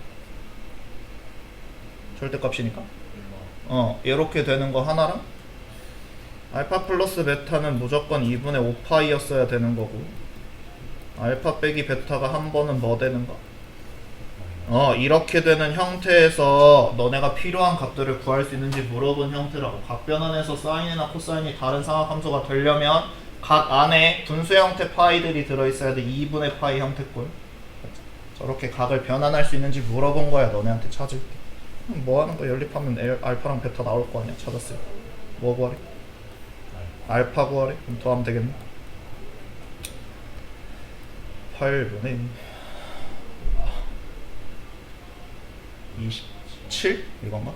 절대값이니까. 이렇게 되는 거 하나랑 알파 플러스 베타는 무조건 2분의 5파이였어야 되는 거고 알파 빼기 베타가 한 번은 뭐 되는 거? 이렇게 되는 형태에서 너네가 필요한 값들을 구할 수 있는지 물어본 형태라고. 각 변환에서 사인이나 코사인이 다른 삼각함수가 되려면 각 안에 분수 형태 파이들이 들어있어야 돼. 2분의 파이 형태꼴. 저렇게 각을 변환할 수 있는지 물어본 거야 너네한테 찾을 때. 뭐 하는 거야? 연립하면 알파랑 베타 나올 거 아니야 찾았을 때. 뭐 구하래? 알파 구하래? 그럼 더하면 되겠네. 8분의 27? 이건가?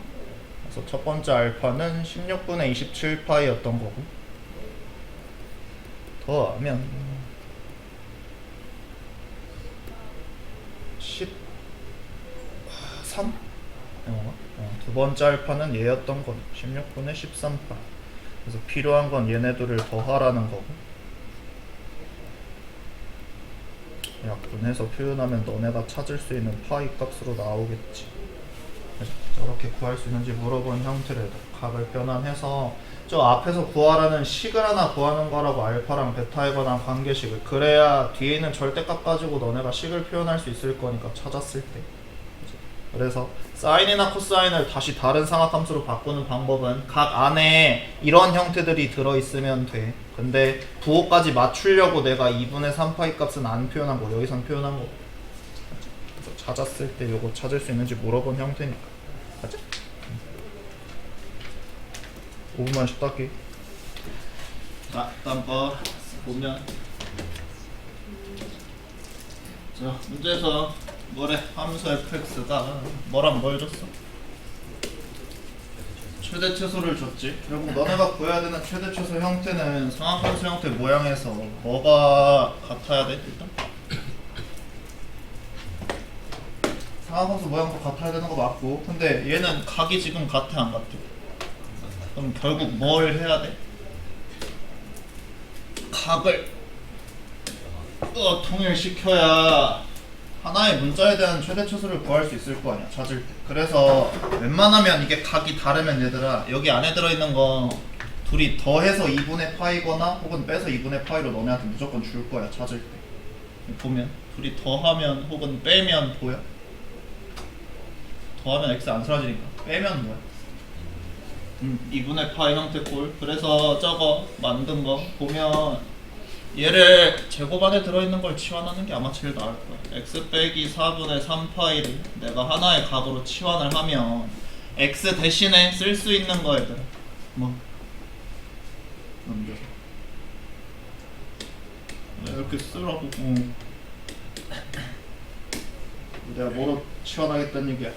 그래서 첫 번째 알파는 16분의 27파이였던 거고 더하면 13? 이건가? 두 번째 알파는 얘였던 거네. 16분의 13파이. 그래서 필요한 건 얘네들을 더하라는 거고 약분해서 표현하면 너네가 찾을 수 있는 파이 값으로 나오겠지. 저렇게 구할 수 있는지 물어본 형태를 각을 변환해서 저 앞에서 구하라는 식을 하나 구하는 거라고. 알파랑 베타에 관한 관계식을. 그래야 뒤에 있는 절대값 가지고 너네가 식을 표현할 수 있을 거니까 찾았을 때. 그래서 사인이나 코사인을 다시 다른 삼각함수로 바꾸는 방법은 각 안에 이런 형태들이 들어있으면 돼. 근데 부호까지 맞추려고 내가 2분의 3파이 값은 안 표현한 거, 여기선 표현한 거. 그래서 찾았을 때 요거 찾을 수 있는지 물어본 형태니까. 맞지? 5분만 쉬다 할게. 자, 다음 거 보면 자, 문제에서 뭐래? 함수 fx가 뭐랑 뭘 줬어? 최대 최소를 줬지. 결국 너네가 구해야 되는 최대 최소 형태는 상악함수 형태 모양에서 뭐가 같아야 돼? 일단 상악함수 모양도 같아야 되는 거 맞고, 근데 얘는 각이 지금 같아 안 같아? 그럼 결국 뭘 해야 돼? 각을 통일시켜야 하나의 문자에 대한 최대 최소를 구할 수 있을 거 아니야, 찾을 때. 그래서 웬만하면 이게 각이 다르면 얘들아, 여기 안에 들어있는 거 둘이 더해서 2분의 파이거나 혹은 빼서 2분의 파이로 너네한테 무조건 줄 거야, 찾을 때. 보면 둘이 더하면 혹은 빼면 보여? 더하면 x 안 사라지니까. 빼면 뭐야? 2분의 파이 형태 꼴. 그래서 저거 만든 거 보면 얘를 제곱 안에 들어있는 걸 치환하는 게 아마 제일 나을 거야. x 빼기 4분의 3파이를 내가 하나의 각으로 치환을 하면 x 대신에 쓸 수 있는 거 얘들아. 뭐 넘겨서 이렇게 쓰라고. 내가 뭐로 치환하겠다는 얘기야?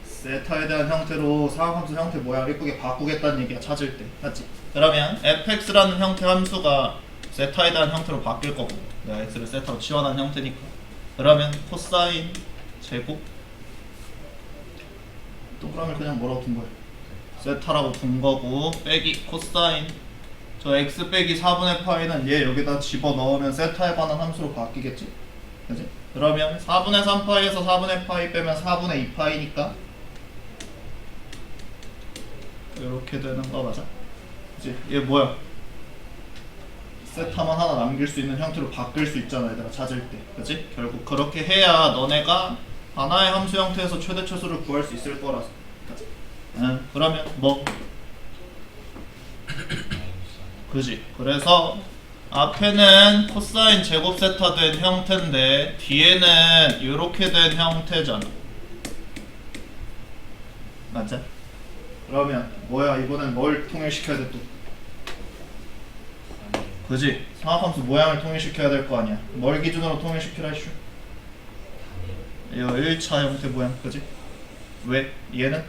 세타에 대한 형태로 상함수 형태 모양 이쁘게 바꾸겠다는 얘기야, 찾을 때. 맞지? 그러면 fx라는 형태 함수가 세타에 대한 형태로 바뀔 거고, 내가 x를 세타로 치환한 형태니까. 그러면 코사인 제곱 동그라미를 그냥 뭐라고 둔 거야? 세타라고 둔 거고, 빼기 코사인 저 x 빼기 4분의 파이는 얘 여기다 집어넣으면 세타에 관한 함수로 바뀌겠지? 그지? 그러면 4분의 3파이에서 4분의 파이 빼면 4분의 2파이니까 이렇게 되는 거 맞아? 그지? 얘 뭐야? 세타만 하나 남길 수 있는 형태로 바뀔 수 있잖아 얘들아 찾을 때 그지? 결국 그렇게 해야 너네가 하나의 함수 형태에서 최대 최소를 구할 수 있을 거라서 그지? 응 그러면 뭐? 그지? 그래서 앞에는 코사인 제곱 세타 된 형태인데 뒤에는 이렇게 된 형태잖아 맞아? 그러면 뭐야 이번엔 뭘 통일시켜야 돼 또? 그지? 상압함수 모양을 통일시켜야 될 거 아니야 뭘 기준으로 통일시키라 했슈? 이거 1차 형태 모양 그지? 왜? 얘는?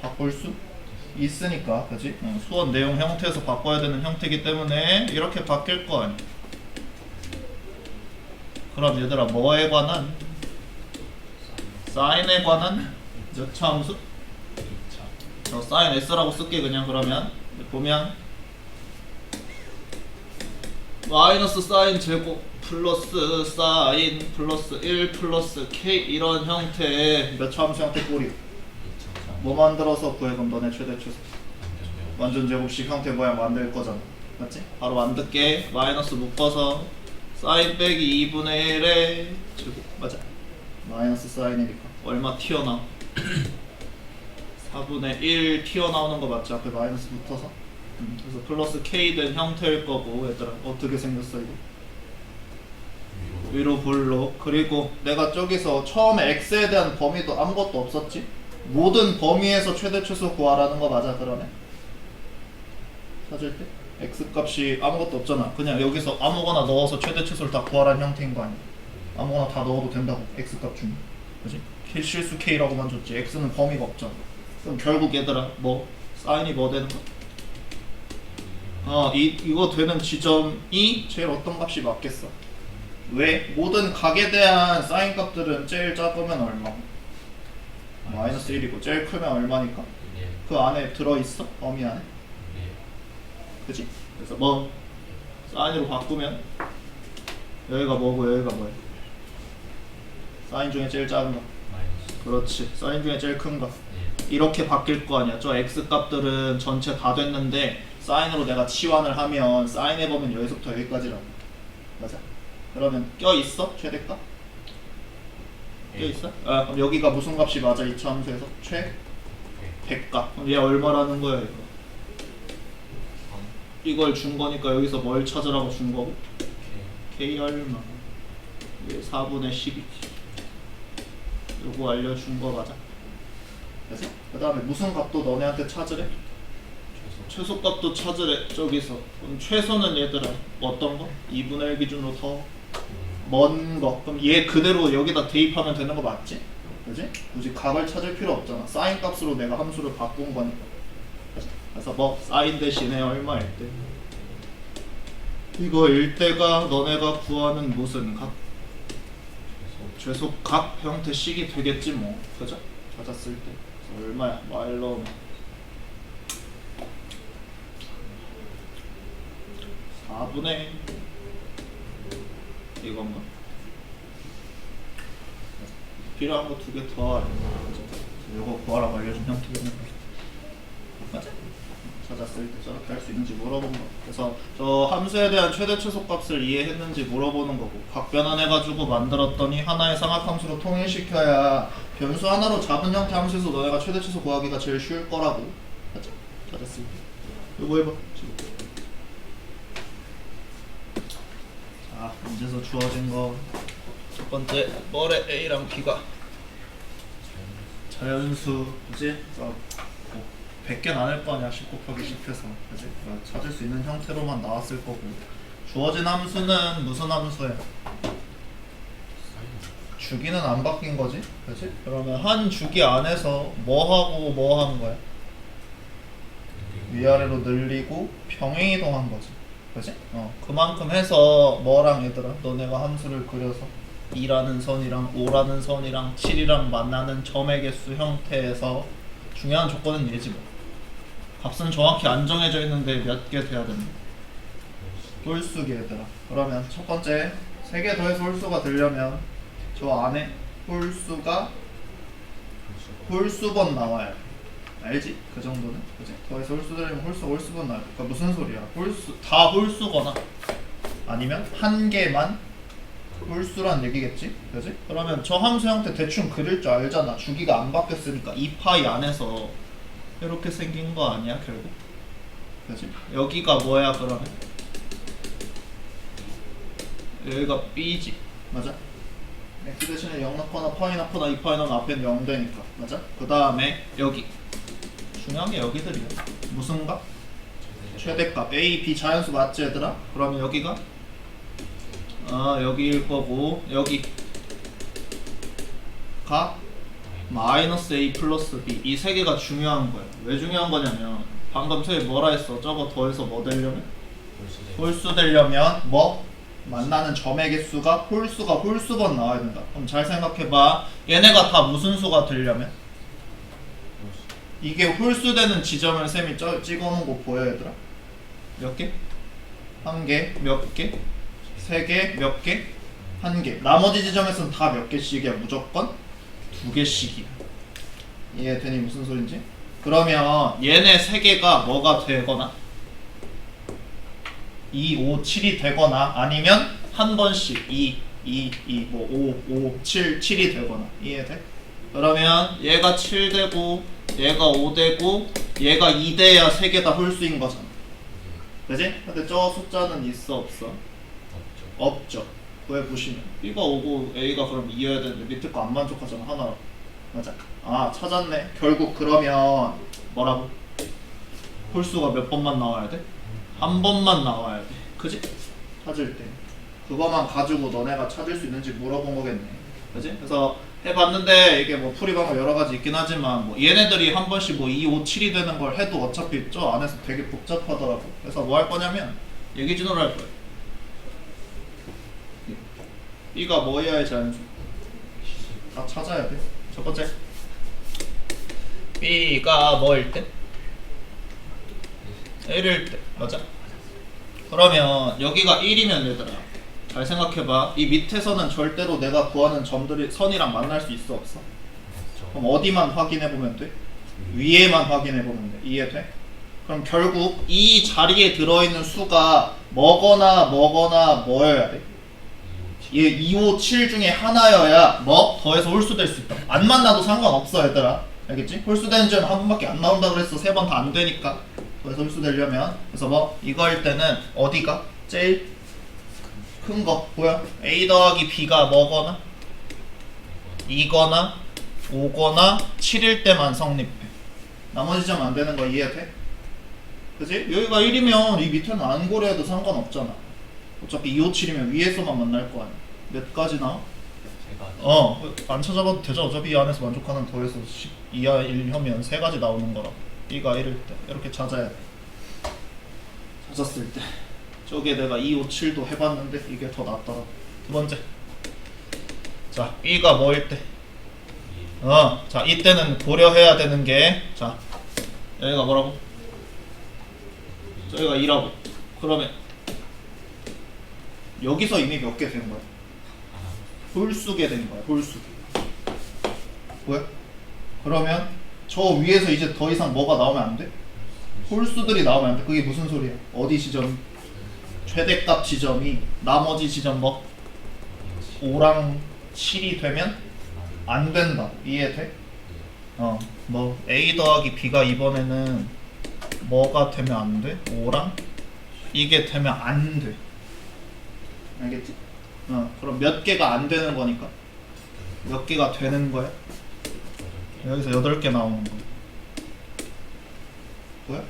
바꿀 수? 있으니까 그지? 수원 내용 형태에서 바꿔야 되는 형태이기 때문에 이렇게 바뀔 거 아니야 그럼 얘들아 뭐에 관한? 사인에 관한? 몇 차 함수? 저 사인 S라고 쓸게 그냥 그러면 보면 마이너스 사인 제곱 플러스 사인 플러스 1 플러스 K 이런 형태의 몇 차 함수 형태 꼴이야 뭐 만들어서 구해 그럼 너네 최대 최소 완전 제곱식 형태 모양 만들 거잖아 맞지? 바로 만들게 마이너스 묶어서 사인 빼기 2분의 1에 제곱 맞아 마이너스 사인이니까 얼마 튀어나와 4분의 1 튀어나오는 거 맞지? 앞에 마이너스 붙어서 그래서 플러스 K 된 형태일 거고 얘들아 어떻게 생겼어 이거? 위로 블록 그리고 내가 저기서 처음에 X에 대한 범위도 아무것도 없었지? 모든 범위에서 최대 최소 구하라는 거 맞아 그러면? 찾을 때? X 값이 아무것도 없잖아 그냥 여기서 아무거나 넣어서 최대 최소를 다 구하라는 형태인 거 아니야 아무거나 다 넣어도 된다고 X 값 중에 그지? 실수 K라고만 줬지 X는 범위가 없잖아 그럼 결국 얘들아 뭐? 사인이 뭐 되는 거? 이거 되는 지점이 제일 어떤 값이 맞겠어? 왜? 모든 각에 대한 사인 값들은 제일 작으면 얼마? 마이너스 1이고 제일 크면 얼마니까? 그 안에 들어있어? 범위 안에? 그치? 그래서 뭐 사인으로 바꾸면 여기가 뭐고 여기가 뭐야? 사인 중에 제일 작은 거 그렇지 사인 중에 제일 큰 거 이렇게 바뀔 거 아니야 저 x 값들은 전체 다 됐는데 사인으로 내가 치환을 하면 사인 해보면 여기서부터 여기까지라고 맞아? 그러면 껴있어? 최대값? 껴있어? 그럼 여기가 무슨 값이 맞아? 이 함수에서? 최? 100값 그럼 얘 얼마라는 거야 이거? 이걸 준 거니까 여기서 뭘 찾으라고 준 거고? K 얼마? 이게 4분의 10이지 요거 알려준 거 맞아? 그래서 그 다음에 무슨 값도 너네한테 찾으래? 최소 값도 찾으래 저기서 그럼 최소는 얘들아 어떤 거? 2분의 1 기준으로 더 먼 거 그럼 얘 그대로 여기다 대입하면 되는 거 맞지? 그지? 굳이 값을 찾을 필요 없잖아 사인 값으로 내가 함수를 바꾼 거니까 그래서 뭐 사인 대신에 얼마일 때 이거일 때가 너네가 구하는 무슨 값? 최소값 형태식이 되겠지 뭐 그죠? 찾았을 때 그래서 얼마야? 마일 넣으면 4분의 이건가? 필요한 거 2개 더 알아 이거 구하라고 알려준 형태겠네 맞아? 찾았을 때 저렇게 할 수 있는지 물어본 거 그래서 저 함수에 대한 최대 최소 값을 이해했는지 물어보는 거고 각변환해가지고 만들었더니 하나의 상압함수로 통일시켜야 변수 하나로 잡은 형태 함수에서 너네가 최대 최소 구하기가 제일 쉬울 거라고 맞아? 찾았을 때 이거 해봐 자 문제에서 주어진 거 첫 번째 뭐래 A랑 B가 자연수 그지? 100개 나눌 거 아니야 10 곱하기 10해서 그지? 찾을 수 있는 형태로만 나왔을 거고 주어진 함수는 무슨 함수야? 주기는 안 바뀐 거지? 그지? 그러면 한 주기 안에서 뭐하고 뭐 하는 거야? 위아래로 늘리고 평행이동한 거지 그지? 그만큼 해서 뭐랑 얘들아 너네가 함수를 그려서 2라는 선이랑 5라는 선이랑 7이랑 만나는 점의 개수 형태에서 중요한 조건은 얘지 뭐 값은 정확히 안 정해져 있는데 몇 개 돼야 된다. 홀수기 얘들아. 그러면 첫 번째 3개 더해서 홀수가 되려면 저 안에 홀수가 홀수번 나와야 돼. 알지? 그 정도는? 그치? 더해서 홀수 되려면 홀수번 나와야 돼. 그러니까 무슨 소리야? 다 홀수거나 아니면 한 개만 홀수란 얘기겠지? 그지? 그러면 저 함수 형태 대충 그릴 줄 알잖아. 주기가 안 바뀌었으니까 2파이 안에서 이렇게 생긴 거 아니야 결국? 그지? 여기가 뭐야 그러면? 여기가 b지. 맞아? x 대신에 0 넣거나 파이 넣거나 2파이 넣으면 앞에는 0 되니까. 맞아? 그 다음에 여기 중요한 게 여기들이야. 무슨 값? 최대값 a, b 자연수 맞지 얘들아? 그러면 여기가 여기일 거고 여기가 마이너스 a 플러스 b 이 세 개가 중요한 거야. 왜 중요한 거냐면 방금 저기 뭐라 했어? 저거 더해서 뭐 되려면? 홀수 되려면 뭐? 만나는 점의 개수가 홀수가 홀수번 나와야 된다. 그럼 잘 생각해봐. 얘네가 다 무슨 수가 되려면? 이게 홀수 되는 지점을 쌤이 찍어놓은 거 보여 얘들아? 몇 개? 한 개? 몇 개? 3개? 몇 개? 1개. 나머지 지점에서는 다 몇 개씩이야? 무조건 2개씩이야. 이해되니 무슨 소린지? 그러면 얘네 3개가 뭐가 되거나 2, 5, 7이 되거나 아니면 한 번씩 2, 5, 7, 7이 되거나. 이해돼? 그러면 얘가 7 되고 얘가 5 되고 얘가 2 돼야 3개 다 홀수인 거잖아. 그지? 근데 저 숫자는 있어 없어? 없죠. 왜 보시면 B가 5고 A가 그럼 2여야 되는데 밑에 거 안 만족하잖아 하나로. 맞아. 찾았네. 결국 그러면 뭐라고? 홀수가 몇 번만 나와야 돼? 한 번만 나와야 돼. 그지? 찾을 때 그거만 가지고 너네가 찾을 수 있는지 물어본 거겠네. 그지? 그래서 해봤는데 이게 뭐 풀이 방법 여러 가지 있긴 하지만 뭐 얘네들이 한 번씩 뭐 2, 5, 7이 되는 걸 해도 어차피 저 안에서 되게 복잡하더라고. 그래서 뭐 할 거냐면 얘기진호를 할 거야. B가 뭐여야 자연수? 다 찾아야 돼. 첫 번째 B가 뭐일 때? 1일 때. 맞아? 그러면 여기가 1이면 얘들아 잘 생각해봐. 이 밑에서는 절대로 내가 구하는 점들이 선이랑 만날 수 있어 없어? 그럼 어디만 확인해보면 돼? 위에만 확인해보면 돼. 이해돼? 그럼 결국 이 자리에 들어있는 수가 뭐거나 뭐여야 돼? 얘 2, 5, 7 중에 하나여야 뭐? 더해서 홀수 될 수 있다. 안 만나도 상관없어 얘들아. 알겠지? 홀수 되는 점은 한 번밖에 안 나온다 그랬어. 3번 다 안 되니까. 더해서 홀수 되려면. 그래서 뭐? 이거 할 때는 어디가? 제일 큰 거 뭐야? A 더하기 B가 뭐거나 2거나 5거나 7일 때만 성립해. 나머지 점 안 되는 거 이해돼? 그치? 여기가 1이면 이 밑에는 안 고려해도 상관없잖아. 어차피 2, 5, 7이면 위에서만 만날 거 아니야. 몇 가지 나와? 안 찾아봐도 되죠. 어차피 이 안에서 만족하는 더해서 10 이하 1혀면 3가지 나오는 거라. B가 1일 때 이렇게 찾아야 돼. 찾았을 때 저게 내가 2, 5, 7도 해봤는데 이게 더 낫더라. 두 번째 자 B가 뭐일 때? 자 이때는 고려해야 되는 게 자 여기가 뭐라고? 저기가 2라고. 그러면 여기서 이미 몇 개 된 거야? 홀수게 된 거야. 홀수게. 뭐야? 그러면 저 위에서 이제 더 이상 뭐가 나오면 안 돼? 홀수들이 나오면 안 돼. 그게 무슨 소리야? 어디 지점? 최대값 지점이 나머지 지점 뭐? 5랑 7이 되면 안 된다. 이해돼? 뭐 A 더하기 B가 이번에는 뭐가 되면 안 돼? 5랑 이게 되면 안 돼. 알겠지? 그럼 몇 개가 안 되는 거니까 몇 개가 되는 거야? 여기서 8개 나오는 거야. 뭐야?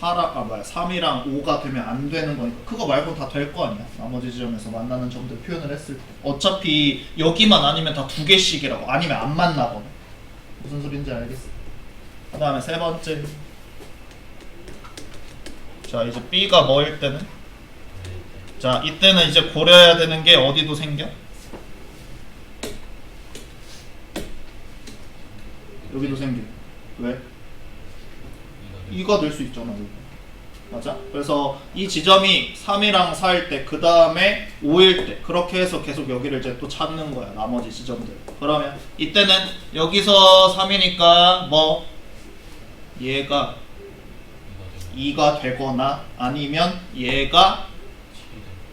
3이랑 5가 되면 안 되는 거니까 그거 말고 다 될 거 아니야. 나머지 지점에서 만나는 점들 표현을 했을 때 어차피 여기만 아니면 다 2개씩이라고. 아니면 안 만나거나. 무슨 소린지 알겠어? 그 다음에 세 번째 자 이제 B가 뭐일 때는? 자 이때는 이제 고려해야 되는 게 어디도 생겨? 여기도 생겨. 왜? 2가 될 수 있잖아 여기. 맞아? 그래서 이 지점이 3이랑 4일 때 그 다음에 5일 때 그렇게 해서 계속 여기를 이제 또 찾는 거야 나머지 지점들. 그러면 이때는 여기서 3이니까 뭐 얘가 2가 되거나 아니면 얘가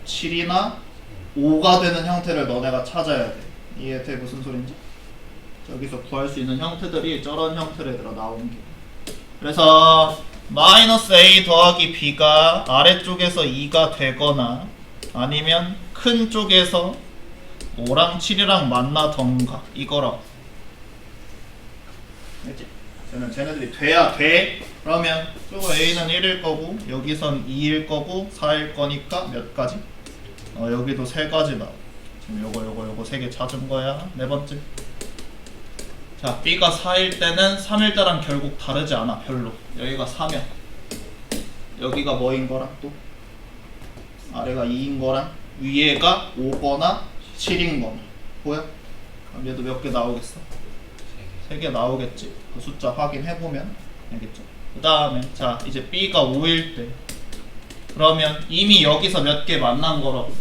7이나 5가 되는 형태를 너네가 찾아야 돼. 이해돼? 무슨 소린지? 여기서 구할 수 있는 형태들이 저런 형태로 들어 나오는 게. 그래서 마이너스 a 더하기 b가 아래쪽에서 2가 되거나 아니면 큰 쪽에서 5랑 7이랑 만나던가 이거라고. 알지? 쟤네들이 돼야 돼. 그러면 저거 a는 1일 거고 여기선 2일 거고 4일 거니까 몇 가지? 여기도 3가지 나와. 지금 요거 3개 찾은 거야. 네 번째. 자, b가 4일 때는 3일 때랑 결국 다르지 않아. 별로. 여기가 4면 여기가 뭐인 거랑 또 아래가 2인 거랑 위에가 5거나 7인 거나 보여? 그럼 얘도 몇 개 나오겠어? 3개 나오겠지. 그 숫자 확인해보면 알겠죠? 그 다음에 자 이제 b가 5일 때 그러면 이미 여기서 몇 개 만난 거라고.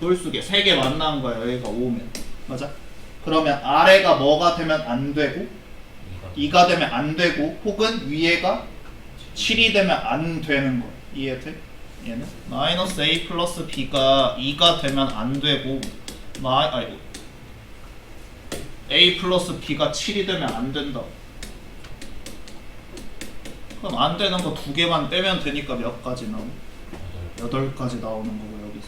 홀수계 3개 만난 거야. 여기가 5면 맞아? 그러면 아래가 뭐가 되면 안 되고 2가 되면 안 되고 혹은 위에가 7이 되면 안 되는 거야. 이해돼? 얘는 마이너스 a 플러스 b가 2가 되면 안 되고 아이고 a 플러스 b가 7이 되면 안 된다고. 그럼 안 되는 거 2개만 빼면 되니까 몇 가지 나오? 8가지 나오는 거고 여기서.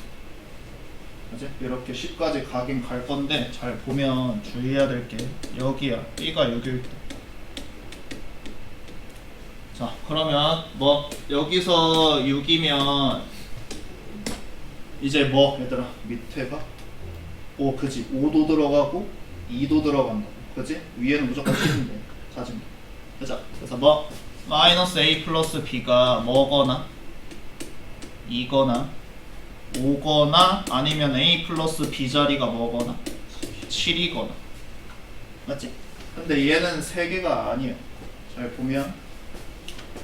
그치? 이렇게 10까지 가긴 갈 건데 잘 보면 주의해야 될 게 여기야. b가 6일 때. 자 그러면 뭐 여기서 6이면 이제 뭐 얘들아 밑에가 그지 5도 들어가고 2도 들어간다. 그지? 위에는 무조건 7인데 찾으면. 그죠? 그래서 뭐 마이너스 a 플러스 b가 뭐거나 2거나 5거나 아니면 a 플러스 b 자리가 뭐거나 7이거나 맞지? 근데 얘는 3개가 아니에요. 잘 보면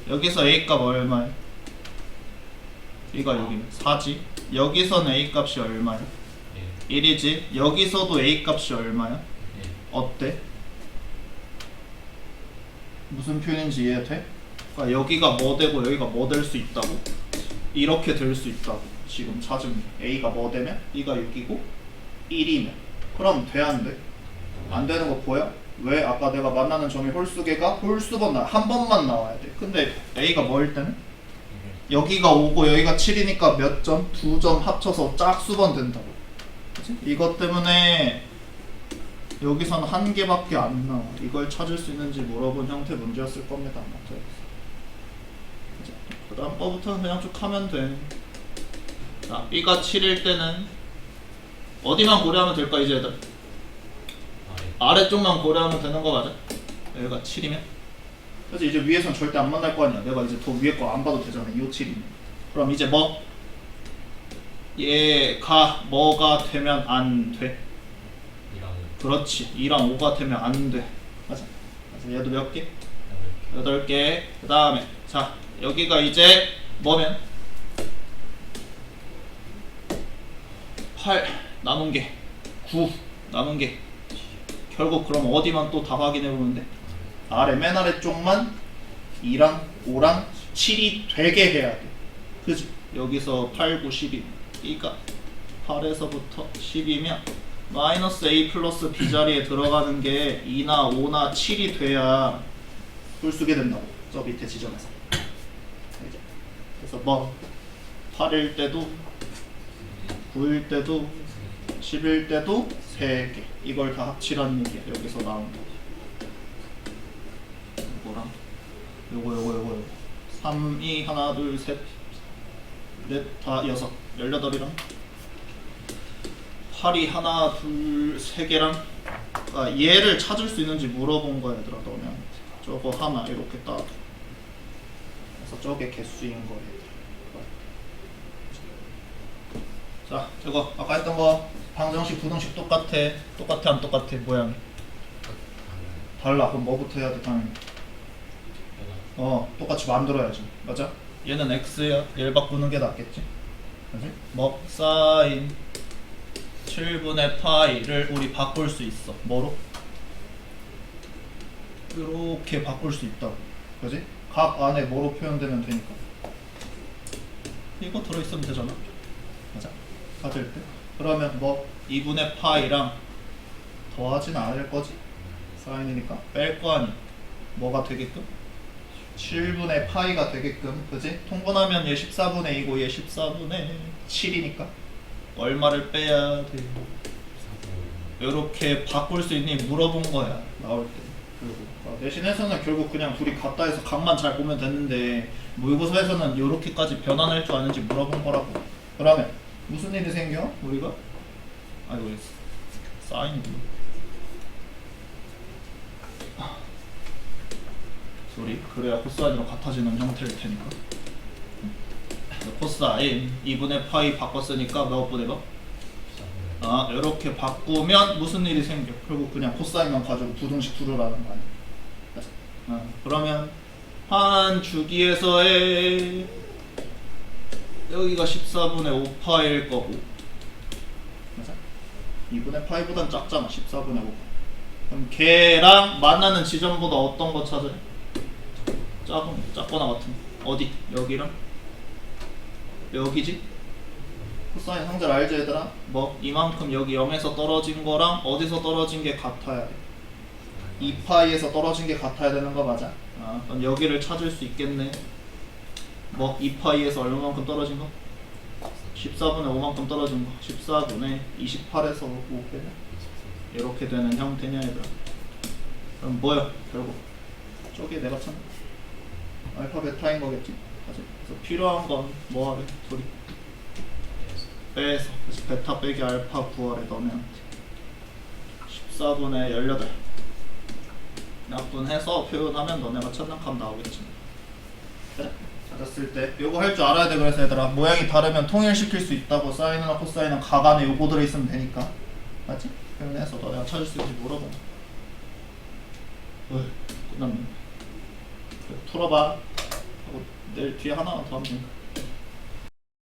여기서 a 값 얼마야? b가 여기는 4지. 여기서는 a 값이 얼마야? 1이지. 여기서도 a 값이 얼마야? 어때? 무슨 표현인지 이해돼? 그러니까 여기가 뭐 되고 여기가 뭐 될 수 있다고? 이렇게 될 수 있다고. 지금 찾은 a가 뭐 되면? b가 6이고 1이면 그럼 돼 안 돼? 안 되는 거 보여? 왜? 아까 내가 만나는 점이 홀수계가 홀수번 한 번만 나와야 돼. 근데 a가 뭐일 때는? 여기가 5고 여기가 7이니까 몇 점? 2점 합쳐서 짝수번 된다고. 그치? 이것 때문에 여기선 1개밖에 안 나와. 이걸 찾을 수 있는지 물어본 형태 문제였을 겁니다. 아마. 그 다음 거부터는 그냥 쭉 하면 돼. 자, b가 7일 때는 어디만 고려하면 될까 이제 얘들? 아래쪽만 고려하면 되는 거 맞아? 여기가 7이면? 그래서 이제 위에선 절대 안 만날 거 아니야. 내가 이제 더 위에 거 안 봐도 되잖아. 2, 5, 7이면. 그럼 이제 뭐? 얘가 뭐가 되면 안 돼? 그렇지. 2랑 5가 되면 안 돼. 맞아. 그래서 얘도 몇 개? 8개. 그 다음에 자 여기가 이제 뭐면? 8 남은 게 9 남은 게 결국 그럼 어디만 또 다 확인해보면 돼? 아래 맨 아래쪽만 2랑 5랑 7이 되게 해야 돼. 그지? 여기서 8, 9, 10이 B가 8에서부터 10이면 마이너스 A 플러스 B 자리에 들어가는 게 2나 5나 7이 돼야 홀수게 된다고. 저 밑에 지점에서. 그래서 뭐 8일 때도 9일 때도 10일 때도 3개. 이걸 다 합치라는 얘기야. 여기서 나온 거. 이거랑 요거 3, 2, 하나, 둘, 셋, 넷, 다 6, 18이랑 8이 하나, 둘, 3개랑 그러니까 얘를 찾을 수 있는지 물어본 거야 얘들아. 너는 저거 하나 이렇게 따. 그래서 저게 개수인 거야. 자, 저거 아까 했던 거 방정식, 부등식 똑같아 안 똑같아? 모양이 달라. 그럼 뭐부터 해야 돼? 당연히 똑같이 만들어야지. 맞아? 얘는 x야. 얘를 바꾸는 게 낫겠지? 그지? 뭐 사인 7분의 파이를 우리 바꿀 수 있어. 뭐로? 이렇게 바꿀 수 있다고. 그지? 각 안에 뭐로 표현되면 되니까. 이거 들어있으면 되잖아. 맞아? 가질 때. 그러면 뭐 2분의 파이랑 더하진 않을 거지? 사인이니까 뺄 거 아니. 뭐가 되게끔? 7분의 파이가 되게끔. 그지? 통분하면 얘 14분의 2고 얘 14분의 7이니까 얼마를 빼야 돼? 이렇게 바꿀 수 있니? 물어본 거야. 나올 때. 결국 내신에서는 결국 그냥 둘이 같다 해서 각만 잘 보면 됐는데 모의고사에서는 이렇게까지 변환할 줄 아는지 물어본 거라고. 그러면 무슨 일이 생겨? 우리가? 아이고 사인 소리. 그래야 코사인으로 같아지는 형태일 테니까. 코사인 2분의 파이 바꿨으니까 몇 분의 몇? 이렇게 바꾸면 무슨 일이 생겨? 결국 그냥 코사인만 가지고 부등식 풀으라는 거 아니야. 그러면 한 주기에서의 여기가 14분의 5파일 거고, 맞아? 2분의 파이보단 작잖아. 14분의 5. 그럼 걔랑 만나는 지점보다 어떤 거 찾아요? 작거나 같은 거. 어디? 여기랑 여기지? 코사인 성질 알지 얘들아? 뭐 이만큼 여기 0에서 떨어진 거랑 어디서 떨어진 게 같아야 돼. 2파이에서 떨어진 게 같아야 되는 거 맞아? 그럼 여기를 찾을 수 있겠네. 뭐 2파이에서 얼마만큼 떨어진 거? 14분의 5만큼 떨어진 거. 14분의 28에서 5 빼면 이렇게 되는 형태냐 얘들아. 그럼 뭐야 결국? 저게 내가 찾는 알파 베타인 거겠지? 그래서 필요한 건 뭐 하래? 소리 빼서. 그래서 베타 빼기 알파 구하래. 넣으면 14분의 18 약분해서 표현하면 너네가 찾는 값 나오겠지. 그래? 찾았을 때 요거 할 줄 알아야 돼. 그래서 얘들아 모양이 다르면 통일시킬 수 있다고. 사인이나 코사인은 각 안에 요거 들어있으면 되니까. 맞지? 표현해서 너네가 찾을 수 있는지 물어봐. 끝났네. 그래, 풀어봐 하고 내일 뒤에 하나 더 하면 되니까.